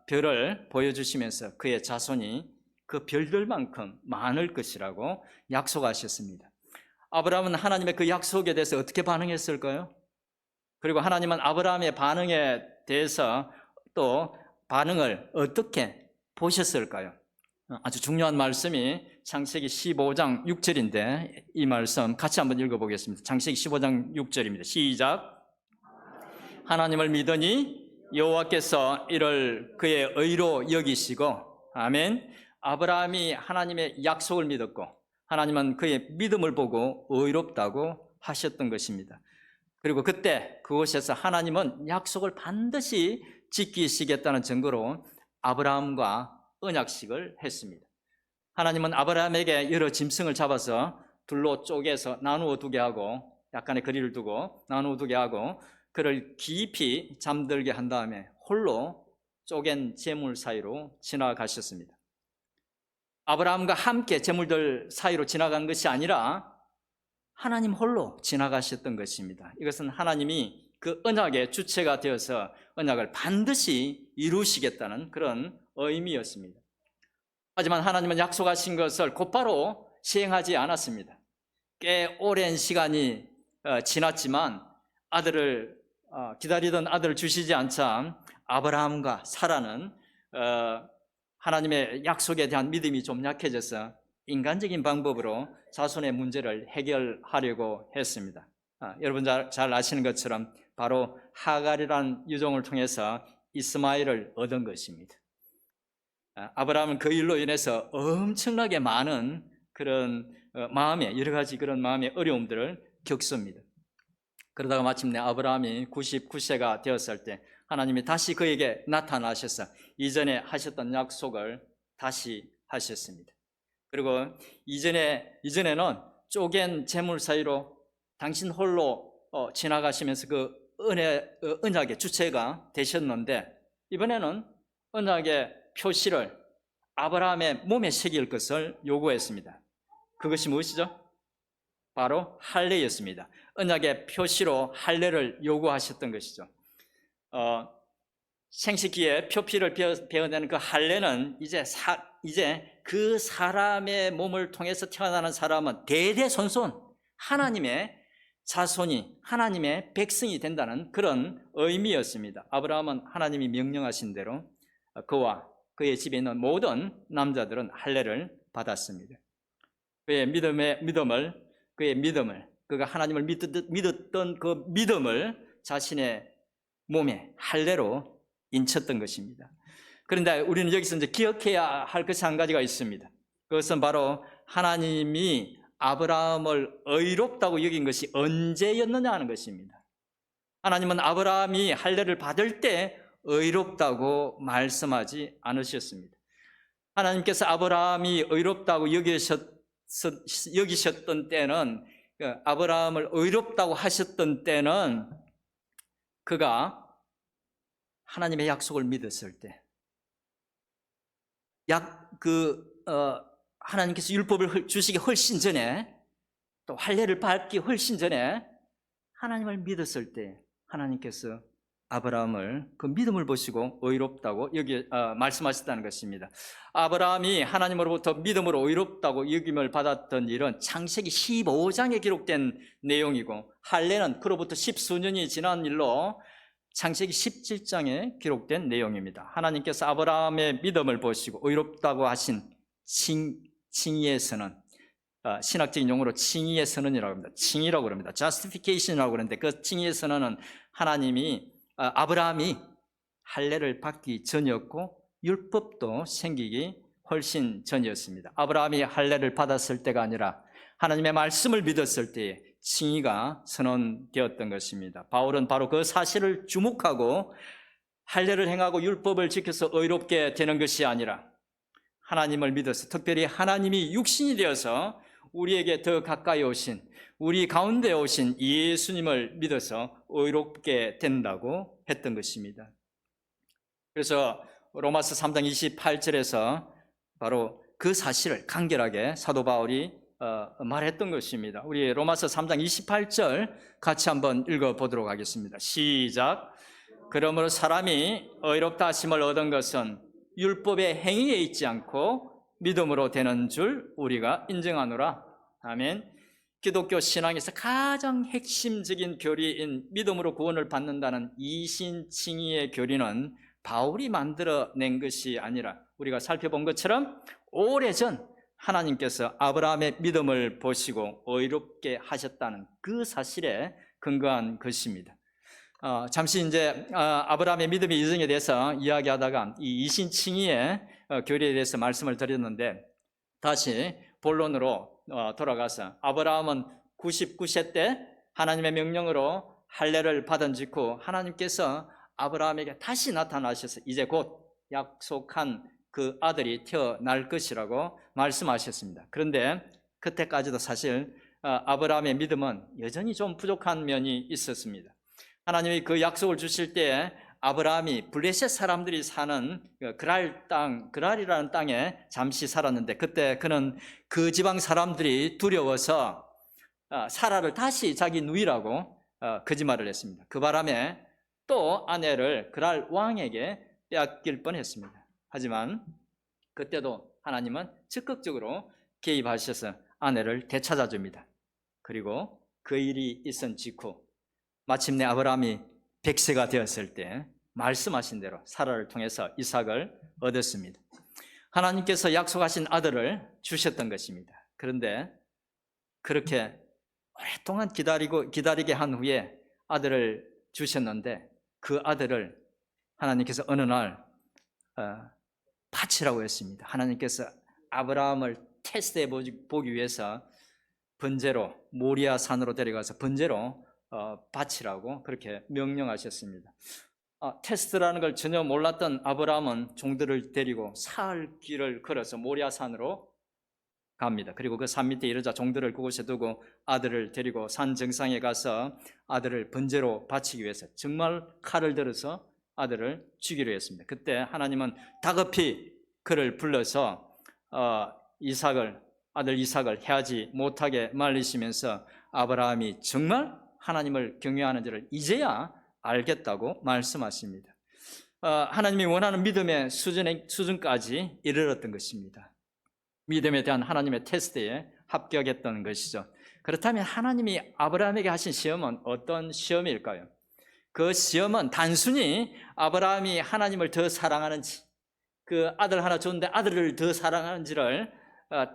별을 보여주시면서 그의 자손이 그 별들만큼 많을 것이라고 약속하셨습니다. 아브라함은 하나님의 그 약속에 대해서 어떻게 반응했을까요? 그리고 하나님은 아브라함의 반응에 대해서 또 반응을 어떻게 보셨을까요? 아주 중요한 말씀이 창세기 15장 6절인데 이 말씀 같이 한번 읽어보겠습니다. 창세기 15장 6절입니다. 시작. 하나님을 믿으니 여호와께서 이를 그의 의로 여기시고, 아멘. 아브라함이 하나님의 약속을 믿었고 하나님은 그의 믿음을 보고 의롭다고 하셨던 것입니다. 그리고 그때 그곳에서 하나님은 약속을 반드시 지키시겠다는 증거로 아브라함과 언약식을 했습니다. 하나님은 아브라함에게 여러 짐승을 잡아서 둘로 쪼개서 나누어 두게 하고, 약간의 거리를 두고 나누어 두게 하고 그를 깊이 잠들게 한 다음에 홀로 쪼갠 재물 사이로 지나가셨습니다. 아브라함과 함께 재물들 사이로 지나간 것이 아니라 하나님 홀로 지나가셨던 것입니다. 이것은 하나님이 그 언약의 주체가 되어서 언약을 반드시 이루시겠다는 그런 의미였습니다. 하지만 하나님은 약속하신 것을 곧바로 시행하지 않았습니다. 꽤 오랜 시간이 지났지만 기다리던 아들을 주시지 않자 아브라함과 사라는 하나님의 약속에 대한 믿음이 좀 약해져서 인간적인 방법으로 자손의 문제를 해결하려고 했습니다. 여러분 잘 아시는 것처럼 바로 하갈이라는 유종을 통해서 이스마엘을 얻은 것입니다. 아브라함은 그 일로 인해서 엄청나게 많은 그런 여러 가지 그런 마음의 어려움들을 겪습니다. 그러다가 마침내 아브라함이 99세가 되었을 때 하나님이 다시 그에게 나타나셔서 이전에 하셨던 약속을 다시 하셨습니다. 그리고 이전에는 쪼갠 재물 사이로 당신 홀로 지나가시면서 그 언약의 주체가 되셨는데 이번에는 언약의 표시를 아브라함의 몸에 새길 것을 요구했습니다. 그것이 무엇이죠? 바로 할례였습니다. 언약의 표시로 할례를 요구하셨던 것이죠. 생식기에 표피를 베어내는 그 할례는 이제 그 사람의 몸을 통해서 태어나는 사람은 대대손손 하나님의 자손이 하나님의 백성이 된다는 그런 의미였습니다. 아브라함은 하나님이 명령하신 대로 그와 그의 집에 있는 모든 남자들은 할례를 받았습니다. 그의 믿음을 그가 하나님을 믿었던 그 믿음을 자신의 몸에 할례로 인쳤던 것입니다. 그런데 우리는 여기서 이제 기억해야 할 것이 한 가지가 있습니다. 그것은 바로 하나님이 아브라함을 의롭다고 여긴 것이 언제였느냐 하는 것입니다. 하나님은 아브라함이 할례를 받을 때 의롭다고 말씀하지 않으셨습니다. 하나님께서 아브라함이 의롭다고 여기셨던 때는, 아브라함을 의롭다고 하셨던 때는 그가 하나님의 약속을 믿었을 때, 하나님께서 율법을 주시기 훨씬 전에, 또 할례를 받기 훨씬 전에 하나님을 믿었을 때 하나님께서 아브라함을 그 믿음을 보시고 의롭다고 말씀하셨다는 것입니다. 아브라함이 하나님으로부터 믿음으로 의롭다고 여김을 받았던 일은 창세기 15장에 기록된 내용이고, 할례는 그로부터 10수년이 지난 일로 창세기 17장에 기록된 내용입니다. 하나님께서 아브라함의 믿음을 보시고 의롭다고 하신 칭의의 선언, 신학적인 용어로 칭의의 선언이라고 합니다. 칭의라고 합니다. justification이라고 그러는데 그 칭의의 선언은 아브라함이 할례를 받기 전이었고 율법도 생기기 훨씬 전이었습니다. 아브라함이 할례를 받았을 때가 아니라 하나님의 말씀을 믿었을 때에 칭의가 선언되었던 것입니다. 바울은 바로 그 사실을 주목하고 할례를 행하고 율법을 지켜서 의롭게 되는 것이 아니라 하나님을 믿어서, 특별히 하나님이 육신이 되어서 우리에게 더 가까이 오신, 우리 가운데 오신 예수님을 믿어서 의롭게 된다고 했던 것입니다. 그래서 로마서 3장 28절에서 바로 그 사실을 간결하게 사도 바울이 말했던 것입니다. 우리 로마서 3장 28절 같이 한번 읽어보도록 하겠습니다. 시작. 그러므로 사람이 의롭다 하심을 얻은 것은 율법의 행위에 있지 않고 믿음으로 되는 줄 우리가 인정하노라. 아멘. 기독교 신앙에서 가장 핵심적인 교리인 믿음으로 구원을 받는다는 이신칭의의 교리는 바울이 만들어낸 것이 아니라 우리가 살펴본 것처럼 오래전 하나님께서 아브라함의 믿음을 보시고 의롭게 하셨다는 그 사실에 근거한 것입니다. 잠시 이제 아브라함의 믿음의 이정에 대해서 이야기하다가 이 이신칭의의 교리에 대해서 말씀을 드렸는데 다시 본론으로 돌아가서 아브라함은 99세 때 하나님의 명령으로 할례를 받은 직후 하나님께서 아브라함에게 다시 나타나셔서 이제 곧 약속한 그 아들이 태어날 것이라고 말씀하셨습니다. 그런데 그때까지도 사실 아브라함의 믿음은 여전히 좀 부족한 면이 있었습니다. 하나님이 그 약속을 주실 때 아브라함이 블레셋 사람들이 사는 그랄이라는 땅에 잠시 살았는데 그때 그는 그 지방 사람들이 두려워서 사라를 다시 자기 누이라고 거짓말을 했습니다. 그 바람에 또 아내를 그랄 왕에게 빼앗길 뻔했습니다. 하지만 그때도 하나님은 적극적으로 개입하셔서 아내를 되찾아줍니다. 그리고 그 일이 있은 직후 마침내 아브라함이 100세가 되었을 때 말씀하신 대로 사라를 통해서 이삭을 얻었습니다. 하나님께서 약속하신 아들을 주셨던 것입니다. 그런데 그렇게 오랫동안 기다리게 한 후에 아들을 주셨는데 그 아들을 하나님께서 어느 날 바치라고 했습니다. 하나님께서 아브라함을 테스트해 보기 위해서 번제로 모리아 산으로 데려가서 번제로 바치라고 그렇게 명령하셨습니다. 테스트라는 걸 전혀 몰랐던 아브라함은 종들을 데리고 사흘 길을 걸어서 모리아 산으로 갑니다. 그리고 그 산 밑에 이르자 종들을 그곳에 두고 아들을 데리고 산 정상에 가서 아들을 번제로 바치기 위해서 정말 칼을 들어서 아들을 죽이려 했습니다. 그때 하나님은 다급히 그를 불러서 아들 이삭을 해하지 못하게 말리시면서 아브라함이 정말 하나님을 경외하는지를 이제야 알겠다고 말씀하십니다. 하나님이 원하는 믿음의 수준까지 이르렀던 것입니다. 믿음에 대한 하나님의 테스트에 합격했던 것이죠. 그렇다면 하나님이 아브라함에게 하신 시험은 어떤 시험일까요? 그 시험은 단순히 아브라함이 하나님을 더 사랑하는지, 그 아들 하나 줬는데 아들을 더 사랑하는지를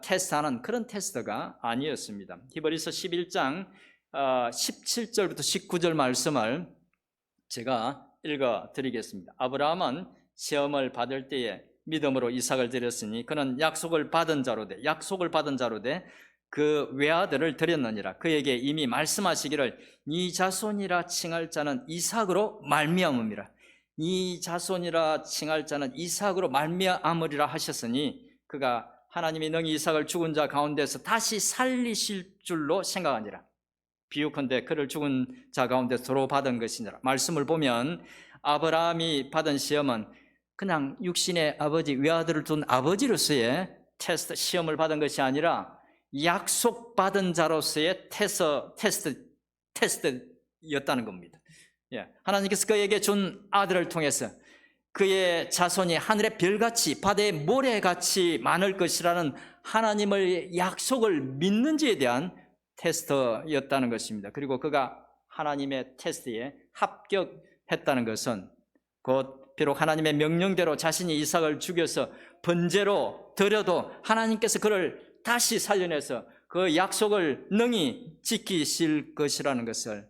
테스트하는 그런 테스트가 아니었습니다. 히브리서 11장 17절부터 19절 말씀을 제가 읽어드리겠습니다. 아브라함은 시험을 받을 때에 믿음으로 이삭을 드렸으니 그는 약속을 받은 자로 돼 그 외아들을 드렸느니라. 그에게 이미 말씀하시기를 네 자손이라 칭할 자는 이삭으로 말미암음이라. 네 자손이라 칭할 자는 이삭으로 말미암으리라 하셨으니 그가 하나님이 능히 이삭을 죽은 자 가운데서 다시 살리실 줄로 생각하니라. 비유컨대 그를 죽은 자 가운데서 도로 받은 것이니라. 말씀을 보면 아브라함이 받은 시험은 그냥 육신의 아버지, 외아들을 둔 아버지로서의 테스트, 시험을 받은 것이 아니라 약속받은 자로서의 테스트였다는 겁니다. 하나님께서 그에게 준 아들을 통해서 그의 자손이 하늘의 별같이 바다의 모래같이 많을 것이라는 하나님의 약속을 믿는지에 대한 테스트였다는 것입니다. 그리고 그가 하나님의 테스트에 합격했다는 것은 곧 비록 하나님의 명령대로 자신이 이삭을 죽여서 번제로 드려도 하나님께서 그를 다시 살려내서 그 약속을 능히 지키실 것이라는 것을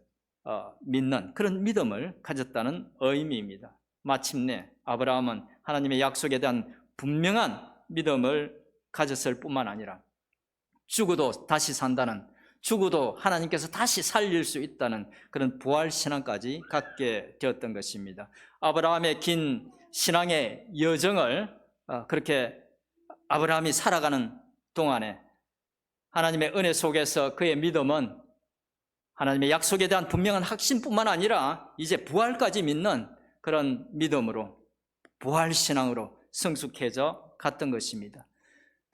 믿는 그런 믿음을 가졌다는 의미입니다. 마침내 아브라함은 하나님의 약속에 대한 분명한 믿음을 가졌을 뿐만 아니라 죽어도 다시 산다는, 죽어도 하나님께서 다시 살릴 수 있다는 그런 부활신앙까지 갖게 되었던 것입니다. 아브라함의 긴 신앙의 여정을 그렇게 아브라함이 살아가는 동안에 하나님의 은혜 속에서 그의 믿음은 하나님의 약속에 대한 분명한 확신뿐만 아니라 이제 부활까지 믿는 그런 믿음으로, 부활신앙으로 성숙해져 갔던 것입니다.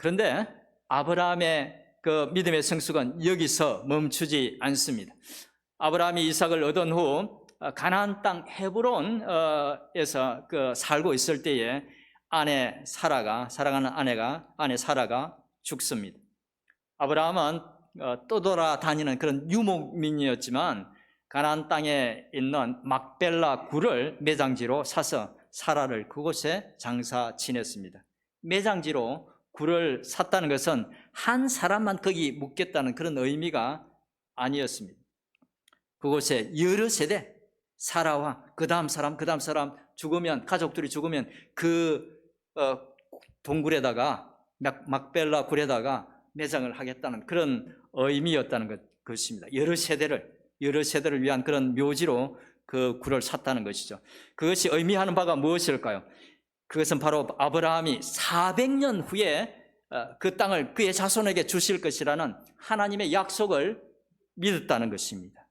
그런데 아브라함의 그 믿음의 성숙은 여기서 멈추지 않습니다. 아브라함이 이삭을 얻은 후 가나안 땅 헤브론에서 살고 있을 때에 사랑하는 아내 사라가 죽습니다. 아브라함은 떠돌아다니는 그런 유목민이었지만 가나안 땅에 있는 막벨라 굴을 매장지로 사서 사라를 그곳에 장사 지냈습니다. 매장지로 굴을 샀다는 것은 한 사람만 거기 묵겠다는 그런 의미가 아니었습니다. 그곳에 여러 세대 사라와 그 다음 사람 죽으면, 가족들이 죽으면 그 동굴에다가 막벨라 굴에다가 매장을 하겠다는 그런 의미였다는 것입니다. 여러 세대를 위한 그런 묘지로 그 굴을 샀다는 것이죠. 그것이 의미하는 바가 무엇일까요? 그것은 바로 아브라함이 400년 후에 그 땅을 그의 자손에게 주실 것이라는 하나님의 약속을 믿었다는 것입니다.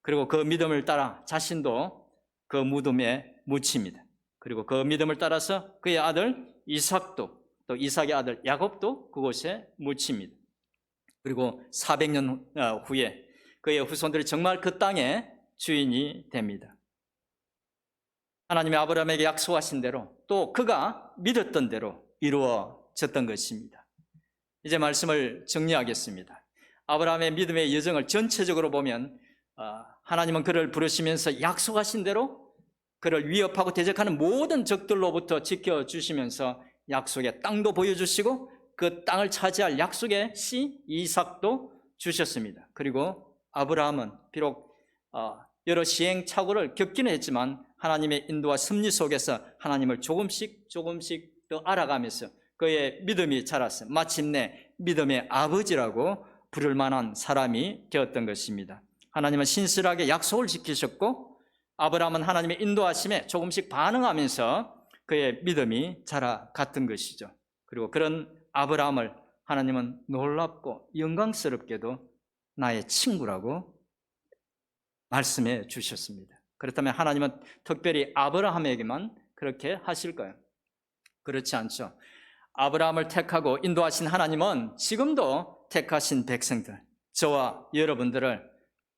그리고 그 믿음을 따라 자신도 그 무덤에 묻힙니다. 그리고 그 믿음을 따라서 그의 아들 이삭도, 또 이삭의 아들 야곱도 그곳에 묻힙니다. 그리고 400년 후에 그의 후손들이 정말 그 땅의 주인이 됩니다. 하나님이 아브라함에게 약속하신 대로 또 그가 믿었던 대로 이루어졌던 것입니다. 이제 말씀을 정리하겠습니다. 아브라함의 믿음의 여정을 전체적으로 보면 하나님은 그를 부르시면서 약속하신 대로 그를 위협하고 대적하는 모든 적들로부터 지켜주시면서 약속의 땅도 보여주시고 그 땅을 차지할 약속의 씨 이삭도 주셨습니다. 그리고 아브라함은 비록 여러 시행착오를 겪기는 했지만 하나님의 인도와 섭리 속에서 하나님을 조금씩 더 알아가면서 그의 믿음이 자랐어요. 마침내 믿음의 아버지라고 부를 만한 사람이 되었던 것입니다. 하나님은 신실하게 약속을 지키셨고 아브라함은 하나님의 인도하심에 조금씩 반응하면서 그의 믿음이 자라갔던 것이죠. 그리고 그런 아브라함을 하나님은 놀랍고 영광스럽게도 나의 친구라고 말씀해 주셨습니다. 그렇다면 하나님은 특별히 아브라함에게만 그렇게 하실까요? 그렇지 않죠. 아브라함을 택하고 인도하신 하나님은 지금도 택하신 백성들, 저와 여러분들을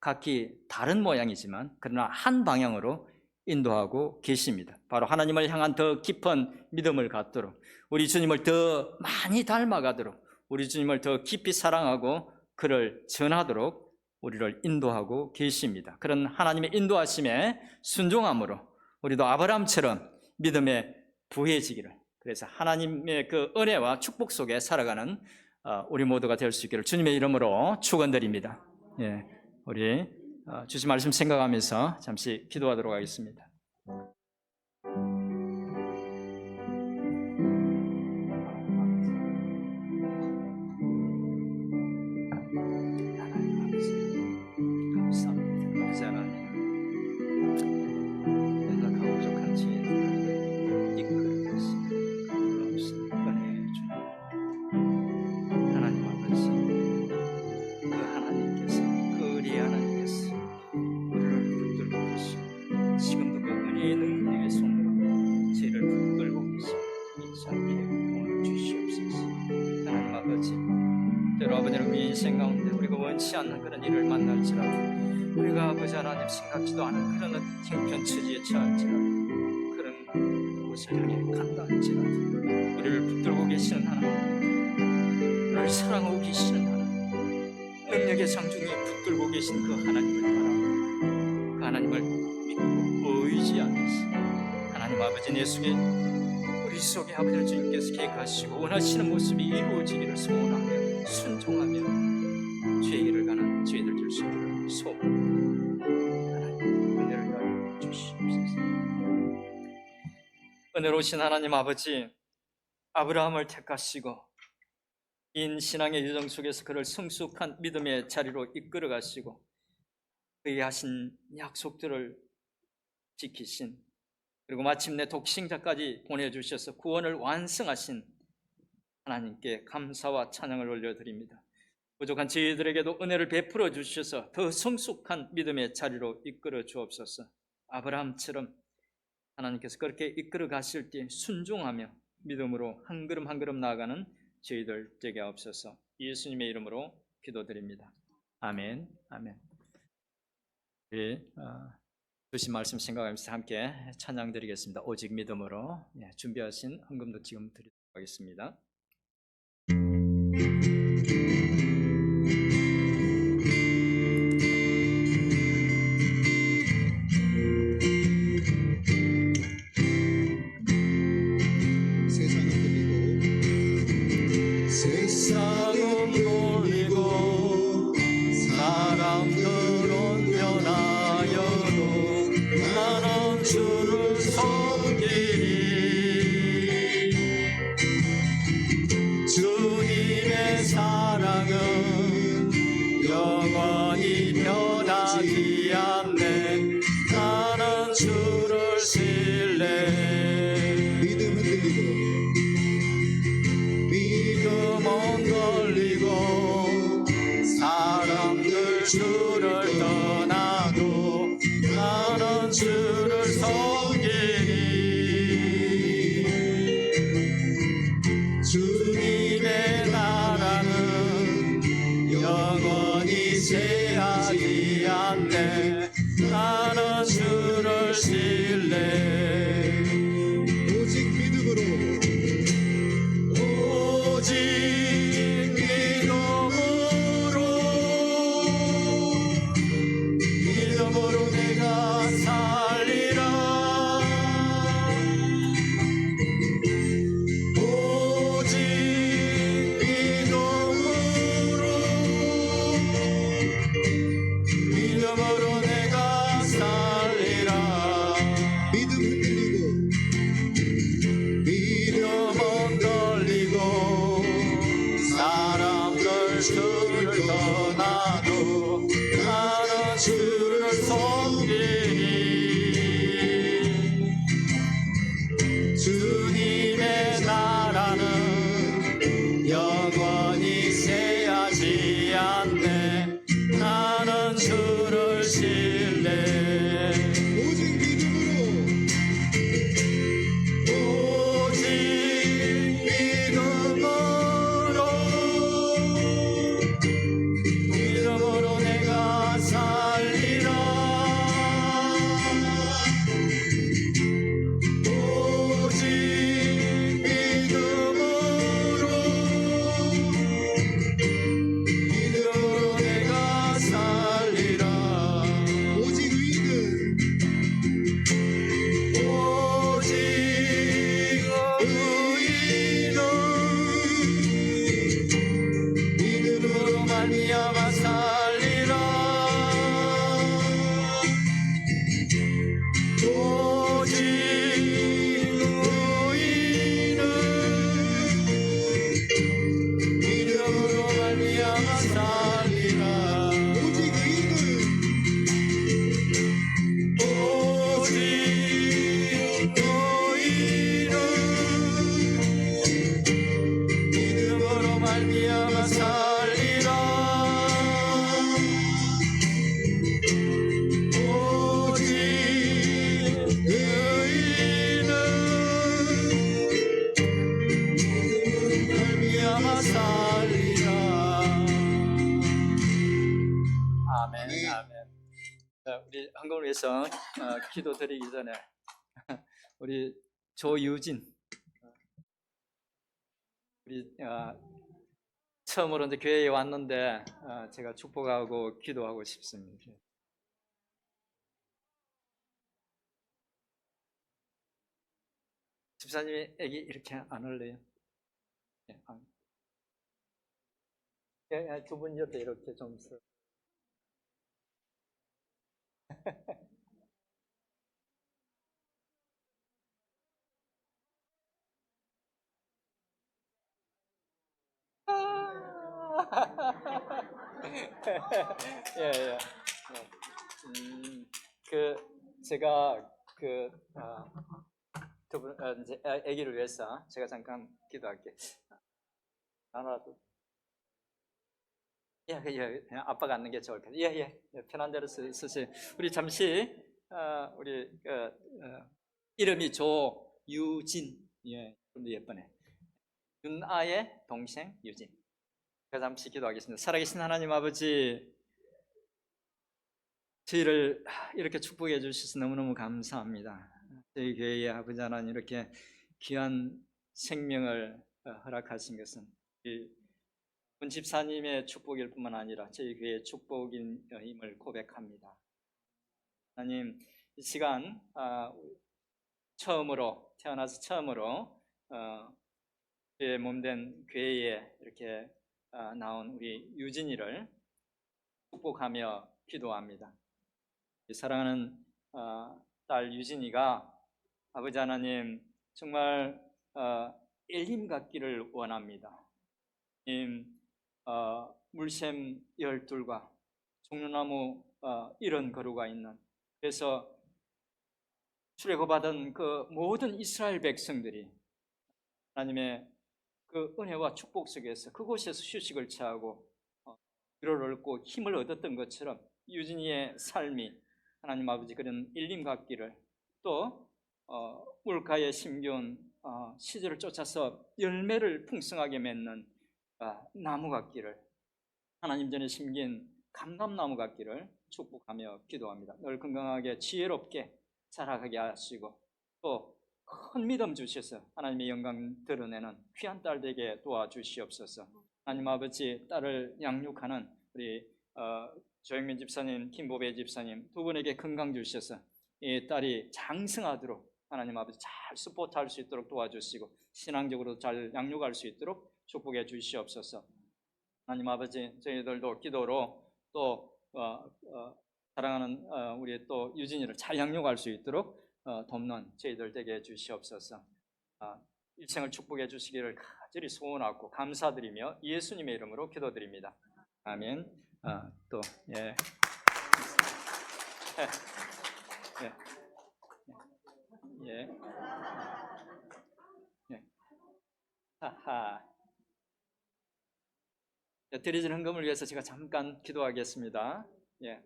각기 다른 모양이지만 그러나 한 방향으로 인도하고 계십니다. 바로 하나님을 향한 더 깊은 믿음을 갖도록, 우리 주님을 더 많이 닮아가도록, 우리 주님을 더 깊이 사랑하고 그를 전하도록 우리를 인도하고 계십니다. 그런 하나님의 인도하심에 순종함으로 우리도 아브라함처럼 믿음에 부해지기를, 그래서 하나님의 그 은혜와 축복 속에 살아가는 우리 모두가 될 수 있기를 주님의 이름으로 축원드립니다. 예, 우리 주신 말씀 생각하면서 잠시 기도하도록 하겠습니다. 않는 그런 일을 만날지라도 우리가 아버지 하나님 생각지도 않은 그런 형편 처지에 처할지라도 그런 곳을 향해 간다 할지라도 우리를 붙들고 계시는 하나님, 우리를 사랑하고 계시는 하나님, 능력의 상중에 붙들고 계신 그 하나님을 바라보고 그 하나님을 믿고 의지하면서 하나님 아버지 내 속에 우리 속에 아버지 주님께서 계획하시고 원하시는 모습이 이루어지기를 소원하며 순종하며 죄의 길을 가는 죄들 될 수 있기를 소원합니다. 하나님 은혜를 더하여 주시옵소서. 은혜로우신 하나님 아버지, 아브라함을 택하시고 긴 신앙의 여정 속에서 그를 성숙한 믿음의 자리로 이끌어 가시고 그에게 하신 약속들을 지키신, 그리고 마침내 독생자까지 보내주셔서 구원을 완성하신 하나님께 감사와 찬양을 올려드립니다. 부족한 저희들에게도 은혜를 베풀어 주셔서 더 성숙한 믿음의 자리로 이끌어 주옵소서. 아브라함처럼 하나님께서 그렇게 이끌어 가실 때 순종하며 믿음으로 한 걸음 한 걸음 나아가는 저희들 되게 없어서 예수님의 이름으로 기도드립니다. 아멘. 아멘. 우리 주신 말씀 생각하면서 함께 찬양 드리겠습니다. 오직 믿음으로. 준비하신 헌금도 지금 드리도록 하겠습니다. 세상은 들리고 세상은 돌리고 사람들은 변하여도 나는 주를 섬기리. 주님의 사랑은 영원히 변하지 않네. 나는 주를 신뢰. 믿음은 들리고 믿음은 걸리고 사람들 주를 떠나도 나는 주를 섬기리. 주님의 나라는 영원히 쇠하지 않네. 나는 주를 신뢰. 오직 믿음으로 오직 믿음으로 내가 살리라. 오직 믿음으로 내가 살리라. 믿음 흔들리고 믿음은 걸리고 사람들 주를 떠나도 나는 주를 섬기리. 주님의 나라는 영원히 쇠하지 않네. 나는 주를 신뢰. 오직 믿음으로 오직 믿음으로 내가 살리라. 오직 믿음으로 내가 살리라. 오직 의는 오직 의인은 믿음으로 말미암아 살리라. 오직 의인은 믿음으로 말미암아 살리라. 오직 의는 오직 너희는 믿음으로 말미암아 살리라. 오직 너희는 믿음으로 말미암아 살리라. 아멘. 아멘. 자, 우리 한국을 위해서 기도드리기 전에 우리 조유진 우리 처음으로 이제 교회에 왔는데 제가 축복하고 기도하고 싶습니다. 집사님이 애기 이렇게 안 올래요? 두 분 옆에 이렇게 좀 서. 예, 예. 그 제가 두 분 이제 아기를 위해서 제가 잠깐 기도할게. 하나도. 예, 그냥 아빠가 앉는 게 좋을 것 같아요. 예, 편한 대로 쓰시. 우리 잠시 우리 이름이 조유진. 예, 좀 예쁘네. 윤아의 동생 유진. 그래서 잠시 기도하겠습니다. 살아계신 하나님 아버지, 저희를 이렇게 축복해 주셔서 너무너무 감사합니다. 저희 교회의 아버지 하나님, 이렇게 귀한 생명을 허락하신 것은 군 집사님의 축복일 뿐만 아니라 저희 교회의 축복임을 고백합니다. 하나님, 이 시간 처음으로 태어나서 처음으로 저의 몸된 교회에 이렇게 나온 우리 유진이를 축복하며 기도합니다. 사랑하는 딸 유진이가 아버지 하나님 정말 일님 갖기를 원합니다. 물샘 12과 종려나무 70그루가 있는, 그래서 출애굽받은 그 모든 이스라엘 백성들이 하나님의 그 은혜와 축복 속에서 그곳에서 휴식을 취하고 위로를 얻고 힘을 얻었던 것처럼 유진이의 삶이 하나님 아버지 그런 일림 갖기를, 또 물가에 심겨온 시절을 쫓아서 열매를 풍성하게 맺는 나무 같기를, 하나님 전에 심긴 감람나무 같기를 축복하며 기도합니다. 늘 건강하게 지혜롭게 자라가게 하시고, 또 큰 믿음 주셔서 하나님의 영광 드러내는 귀한 딸 되게 도와주시옵소서. 하나님 아버지, 딸을 양육하는 우리 조영민 집사님, 김보배 집사님 두 분에게 건강 주셔서 이 딸이 장성하도록 하나님 아버지 잘 서포트할 수 있도록 도와주시고, 신앙적으로 잘 양육할 수 있도록 축복해 주시옵소서. 하나님 아버지, 저희들도 기도로 또 사랑하는 우리 또 유진이를 잘 양육할 수 있도록 돕는 저희들 되게 해주시옵소서. 일생을 축복해 주시기를 간절히 소원하고 감사드리며 예수님의 이름으로 기도드립니다. 아멘. 또 예. 예. 예. 예. 하하. 드려진 헌금을 위해서 제가 잠깐 기도하겠습니다. 예.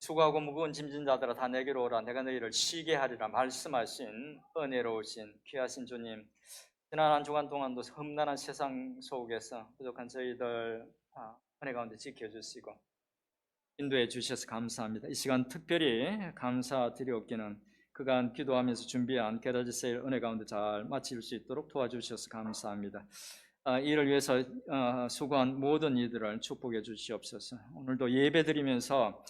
수고하고 무거운 짐진 자들아 다 내게로 오라, 내가 너희를 쉬게 하리라 말씀하신 은혜로우신 귀하신 주님, 지난 한 주간 동안도 험난한 세상 속에서 부족한 저희들 은혜 가운데 지켜주시고 인도해 주셔서 감사합니다. 이 시간 특별히 감사드리옵기는 그간 기도하면서 준비한 게라지 세일 은혜 가운데 잘 마칠 수 있도록 도와주셔서 감사합니다. 이를 위해서 수고한 모든 이들을 축복해 주시옵소서. 오늘도 예배 드리면서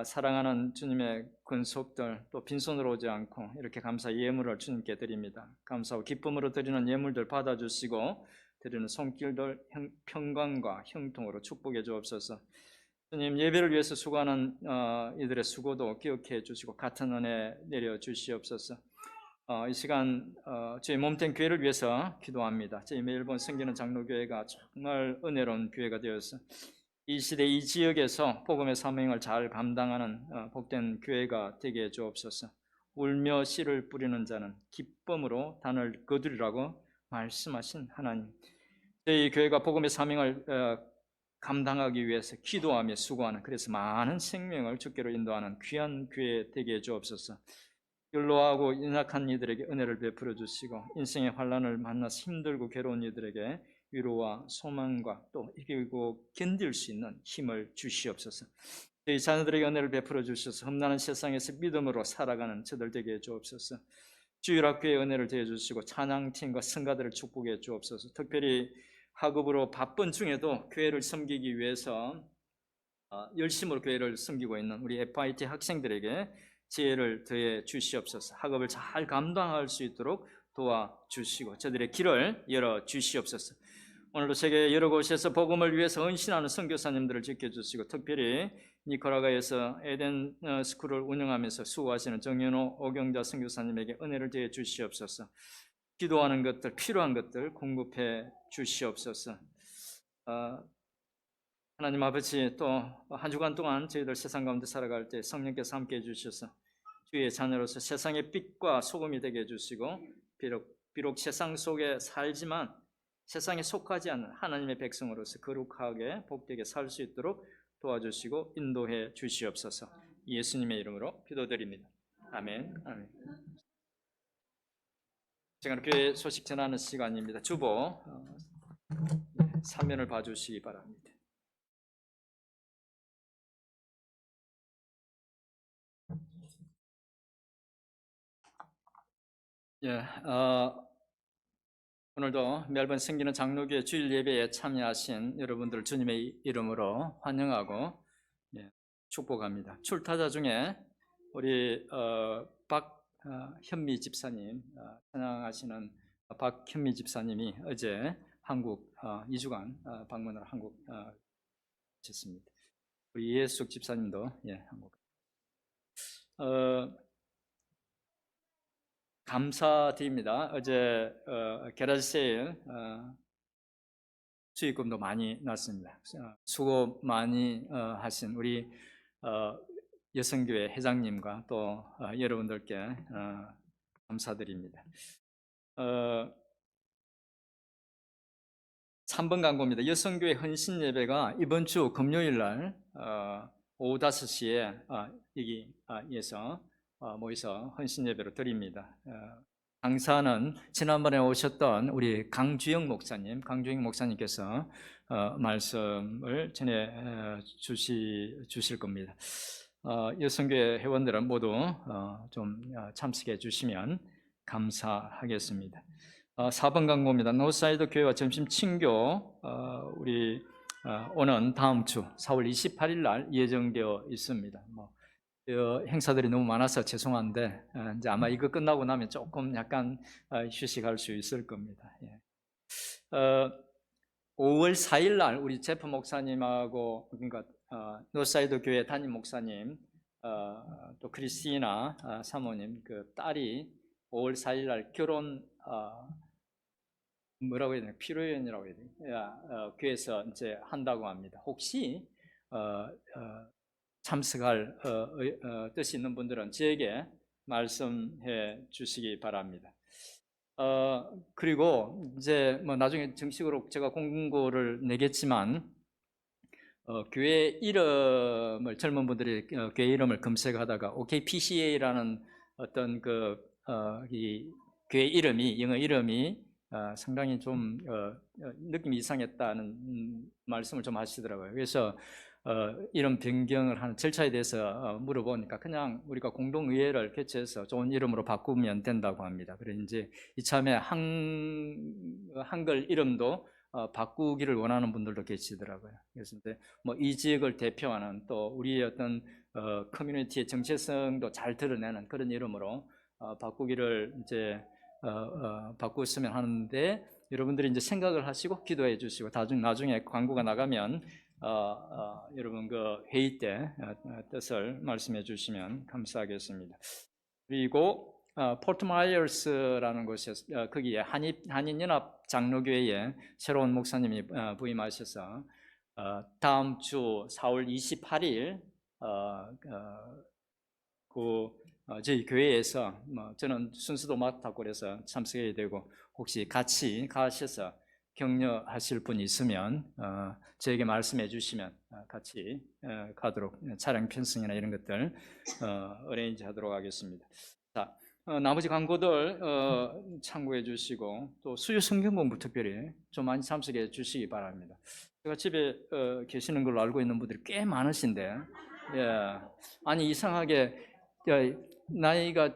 사랑하는 주님의 권속들 또 빈손으로 오지 않고 이렇게 감사 예물을 주님께 드립니다. 감사하고 기쁨으로 드리는 예물들 받아주시고 드리는 손길들 평강과 형통으로 축복해 주옵소서. 주님, 예배를 위해서 수고하는 이들의 수고도 기억해 주시고 같은 은혜 내려 주시옵소서. 이 시간 저희 몸된 교회를 위해서 기도합니다. 저희 멜번 성기는 장로교회가 정말 은혜로운 교회가 되어서 이 시대 이 지역에서 복음의 사명을 잘 감당하는 복된 교회가 되게 해 주옵소서. 울며 씨를 뿌리는 자는 기쁨으로 단을 거두리라고 말씀하신 하나님, 저희 교회가 복음의 사명을 감당하기 위해서 기도하며 수고하는, 그래서 많은 생명을 주께로 인도하는 귀한 교회 되게 해 주옵소서. 연로하고 연약한 이들에게 은혜를 베풀어 주시고 인생의 환난을 만나서 힘들고 괴로운 이들에게 위로와 소망과 또 이기고 견딜 수 있는 힘을 주시옵소서. 저희 자녀들에게 은혜를 베풀어 주셔서 험난한 세상에서 믿음으로 살아가는 저들 되게 해 주옵소서. 주일학교에 은혜를 더해 주시고 찬양팀과 성가들을 축복해 주옵소서. 특별히 학업으로 바쁜 중에도 교회를 섬기기 위해서 열심으로 교회를 섬기고 있는 우리 FIT 학생들에게 지혜를 더해 주시옵소서. 학업을 잘 감당할 수 있도록 도와주시고 저들의 길을 열어 주시옵소서. 오늘도 세계 여러 곳에서 복음을 위해서 헌신하는 선교사님들을 지켜주시고 특별히 니카라과에서 에덴 스쿨을 운영하면서 수고하시는 정연호 오경자 선교사님에게 은혜를 더해 주시옵소서. 기도하는 것들, 필요한 것들 공급해 주시옵소서. 하나님 아버지, 또 한 주간 동안 저희들 세상 가운데 살아갈 때 성령께서 함께 해주셔서 주의 자녀로서 세상의 빛과 소금이 되게 해주시고 비록 세상 속에 살지만 세상에 속하지 않는 하나님의 백성으로서 거룩하게 복되게 살 수 있도록 도와주시고 인도해 주시옵소서. 예수님의 이름으로 기도드립니다. 아멘. 아멘. 제가 교회 소식 전하는 시간입니다. 주보 3면을 봐주시기 바랍니다. 예, 오늘도 멜번 생기는 장로교회 주일 예배에 참여하신 여러분들 주님의 이름으로 환영하고 축복합니다. 출타자 중에 우리 박현미 집사님, 찬양하시는 박현미 집사님이 어제 한국 2주간 방문을 한국 했습니다. 우리 이해숙 집사님도 한국. 감사드립니다. 어제 게라지 세일 수익금도 많이 났습니다. 수고 많이 하신 우리 여성교회 회장님과 또 여러분들께 감사드립니다. 3번 광고입니다. 여성교회 헌신 예배가 이번 주 금요일 날 오후 5시에 여기에서 모여서 헌신 예배로 드립니다. 강사는 지난번에 오셨던 우리 강주영 목사님께서 말씀을 전해 주실 겁니다. 여성교회 회원들은 모두 좀 참석해 주시면 감사하겠습니다. 4번 광고입니다. 노사이드 교회와 점심 친교 우리 오는 다음 주 4월 28일 날 예정되어 있습니다. 행사들이 너무 많아서 죄송한데 이제 아마 이거 끝나고 나면 조금 약간 휴식할 수 있을 겁니다. 5월 4일 날 우리 제프 목사님하고 그러니까 노사이드 교회 담임 목사님 또 크리스티나 사모님 그 딸이 5월 4일 날 결혼 뭐라고 해야 되나 피로연이라고 해야 되나 교회에서 이제 한다고 합니다. 혹시 참석할 뜻이 있는 분들은 저에게 말씀해 주시기 바랍니다. 그리고 이제 나중에 정식으로 제가 공고를 내겠지만 교회 이름을 젊은 분들이 교회 이름을 검색하다가 OKPCA라는 어떤 이 교회 이름이 영어 이름이 상당히 좀 느낌이 이상했다는 말씀을 좀 하시더라고요. 그래서 이름 변경을 하는 절차에 대해서 물어보니까 그냥 우리가 공동의회를 개최해서 좋은 이름으로 바꾸면 된다고 합니다. 그래서 이제 이참에 한글 이름도 바꾸기를 원하는 분들도 계시더라고요. 그래서 이제 이 지역을 대표하는 또 우리의 어떤 커뮤니티의 정체성도 잘 드러내는 그런 이름으로 바꾸기를 이제 바꾸었으면 하는데 여러분들이 이제 생각을 하시고 기도해 주시고 나중에 광고가 나가면 여러분 그 회의 때 뜻을 말씀해 주시면 감사하겠습니다. 그리고 포트마이어스라는 곳에서 거기에 한인연합 장로교회에 새로운 목사님이 부임하셔서 다음 주 4월 28일 저희 교회에서 저는 순서도 맡았고 그래서 참석해야 되고 혹시 같이 가셔서 격려하실 분이 있으면 저에게 말씀해 주시면 같이 가도록 차량 편성이나 이런 것들 어레인지 하도록 하겠습니다. 자, 나머지 광고들 참고해 주시고 또 수요 성경 공부 특별히 좀 많이 참석해 주시기 바랍니다. 제가 집에 계시는 걸로 알고 있는 분들이 꽤 많으신데 아니 이상하게 나이가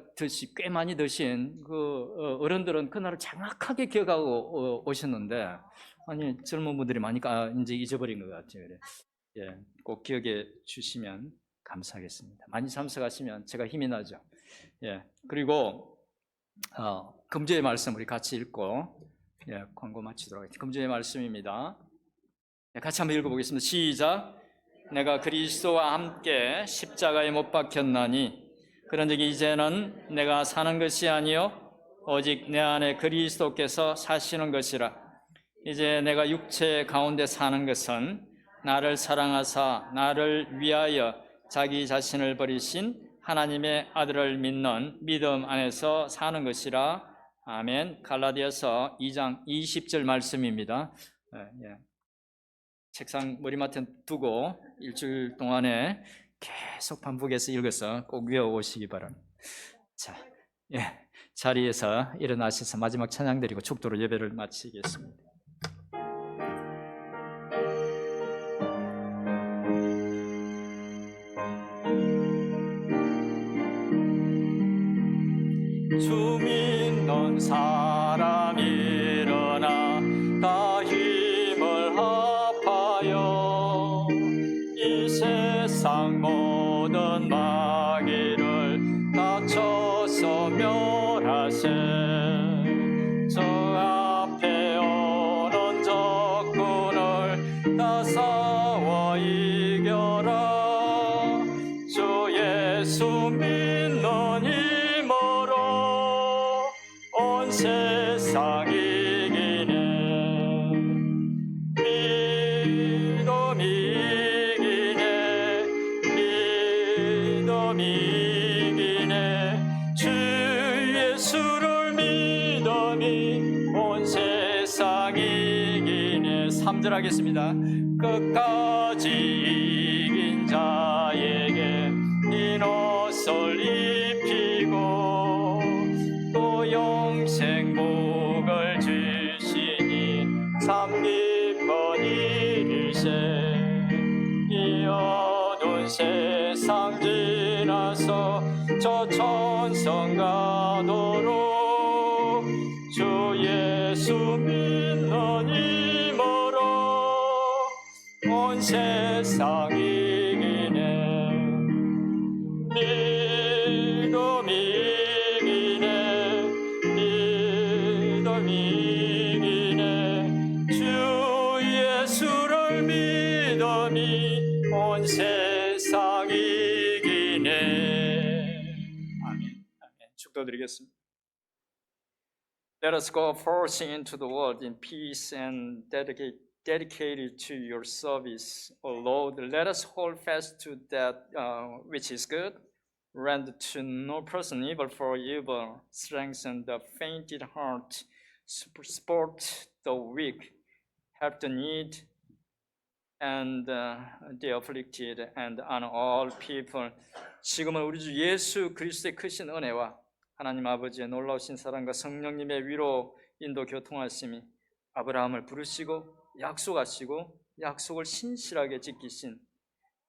꽤 많이 드신 그 어른들은 그날을 정확하게 기억하고 오셨는데 아니 젊은 분들이 많이 이제 잊어버린 것 같아요. 꼭 기억해 주시면 감사하겠습니다. 많이 참석하시면 제가 힘이 나죠. 그리고 금주의 말씀 우리 같이 읽고 광고 마치도록 하겠습니다. 금주의 말씀입니다. 같이 한번 읽어보겠습니다. 시작. 내가 그리스도와 함께 십자가에 못 박혔나니 그런즉 이제는 내가 사는 것이 아니요 오직 내 안에 그리스도께서 사시는 것이라. 이제 내가 육체 가운데 사는 것은 나를 사랑하사 나를 위하여 자기 자신을 버리신 하나님의 아들을 믿는 믿음 안에서 사는 것이라. 아멘. 갈라디아서 2장 20절 말씀입니다. 책상 머리맡에 두고 일주일 동안에 계속 반복해서 읽어서 꼭 외워오시기 바랍니다. 자, 자리에서 일어나셔서 마지막 찬양 드리고 축도로 예배를 마치겠습니다. 주 믿는 사람 일어나 다 힘을 합하여 이 세상 모든 마귀를 다쳐서 멸하세. 저 앞에 오는 적군을 다 싸워 이겨라. 주 예수 믿는 힘으로 온 세상 이기네. 믿음 이기네. 믿음 이기네. 주 예수를 믿음이 온 세상 이기네. 3절 하겠습니다. 끝까지 이긴 자에게 흰 옷을 입히고 또 영생 복을 주시니 참 기쁜 일일세. 이 어두운 세상 지나서 저 천성 가도록 주 예수 믿는 힘으로 온 세상 이기네. 믿음 이기네. 믿음 이기네. 주 예수를 믿음이 온 세상 이기네. 아멘. 아멘. 축도드리겠습니다. Let us go forth into the world in peace and dedicated to your service, O Lord. Let us hold fast to that which is good. Render to no person evil for evil. Strengthen the fainted heart. Support the weak. Help the needy and the afflicted and on all people. 지금은 우리 주 예수 그리스도의 크신 은혜와 하나님 아버지의 놀라우신 사랑과 성령님의 위로 인도 교통하심이 아브라함을 부르시고 약속하시고 약속을 신실하게 지키신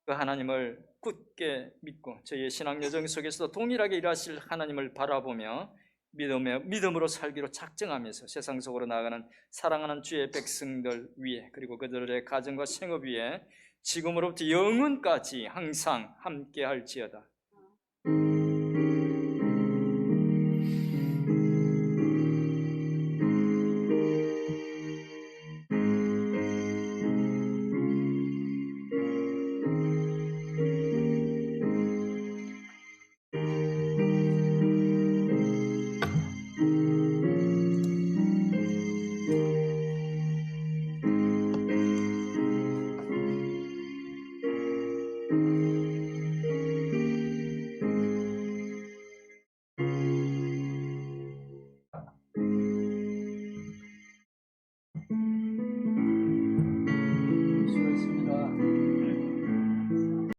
그 하나님을 굳게 믿고 저희의 신앙 여정 속에서도 동일하게 일하실 하나님을 바라보며 믿음으로 살기로 작정하면서 세상 속으로 나아가는 사랑하는 주의 백성들 위에 그리고 그들의 가정과 생업 위에 지금으로부터 영원까지 항상 함께 할지어다.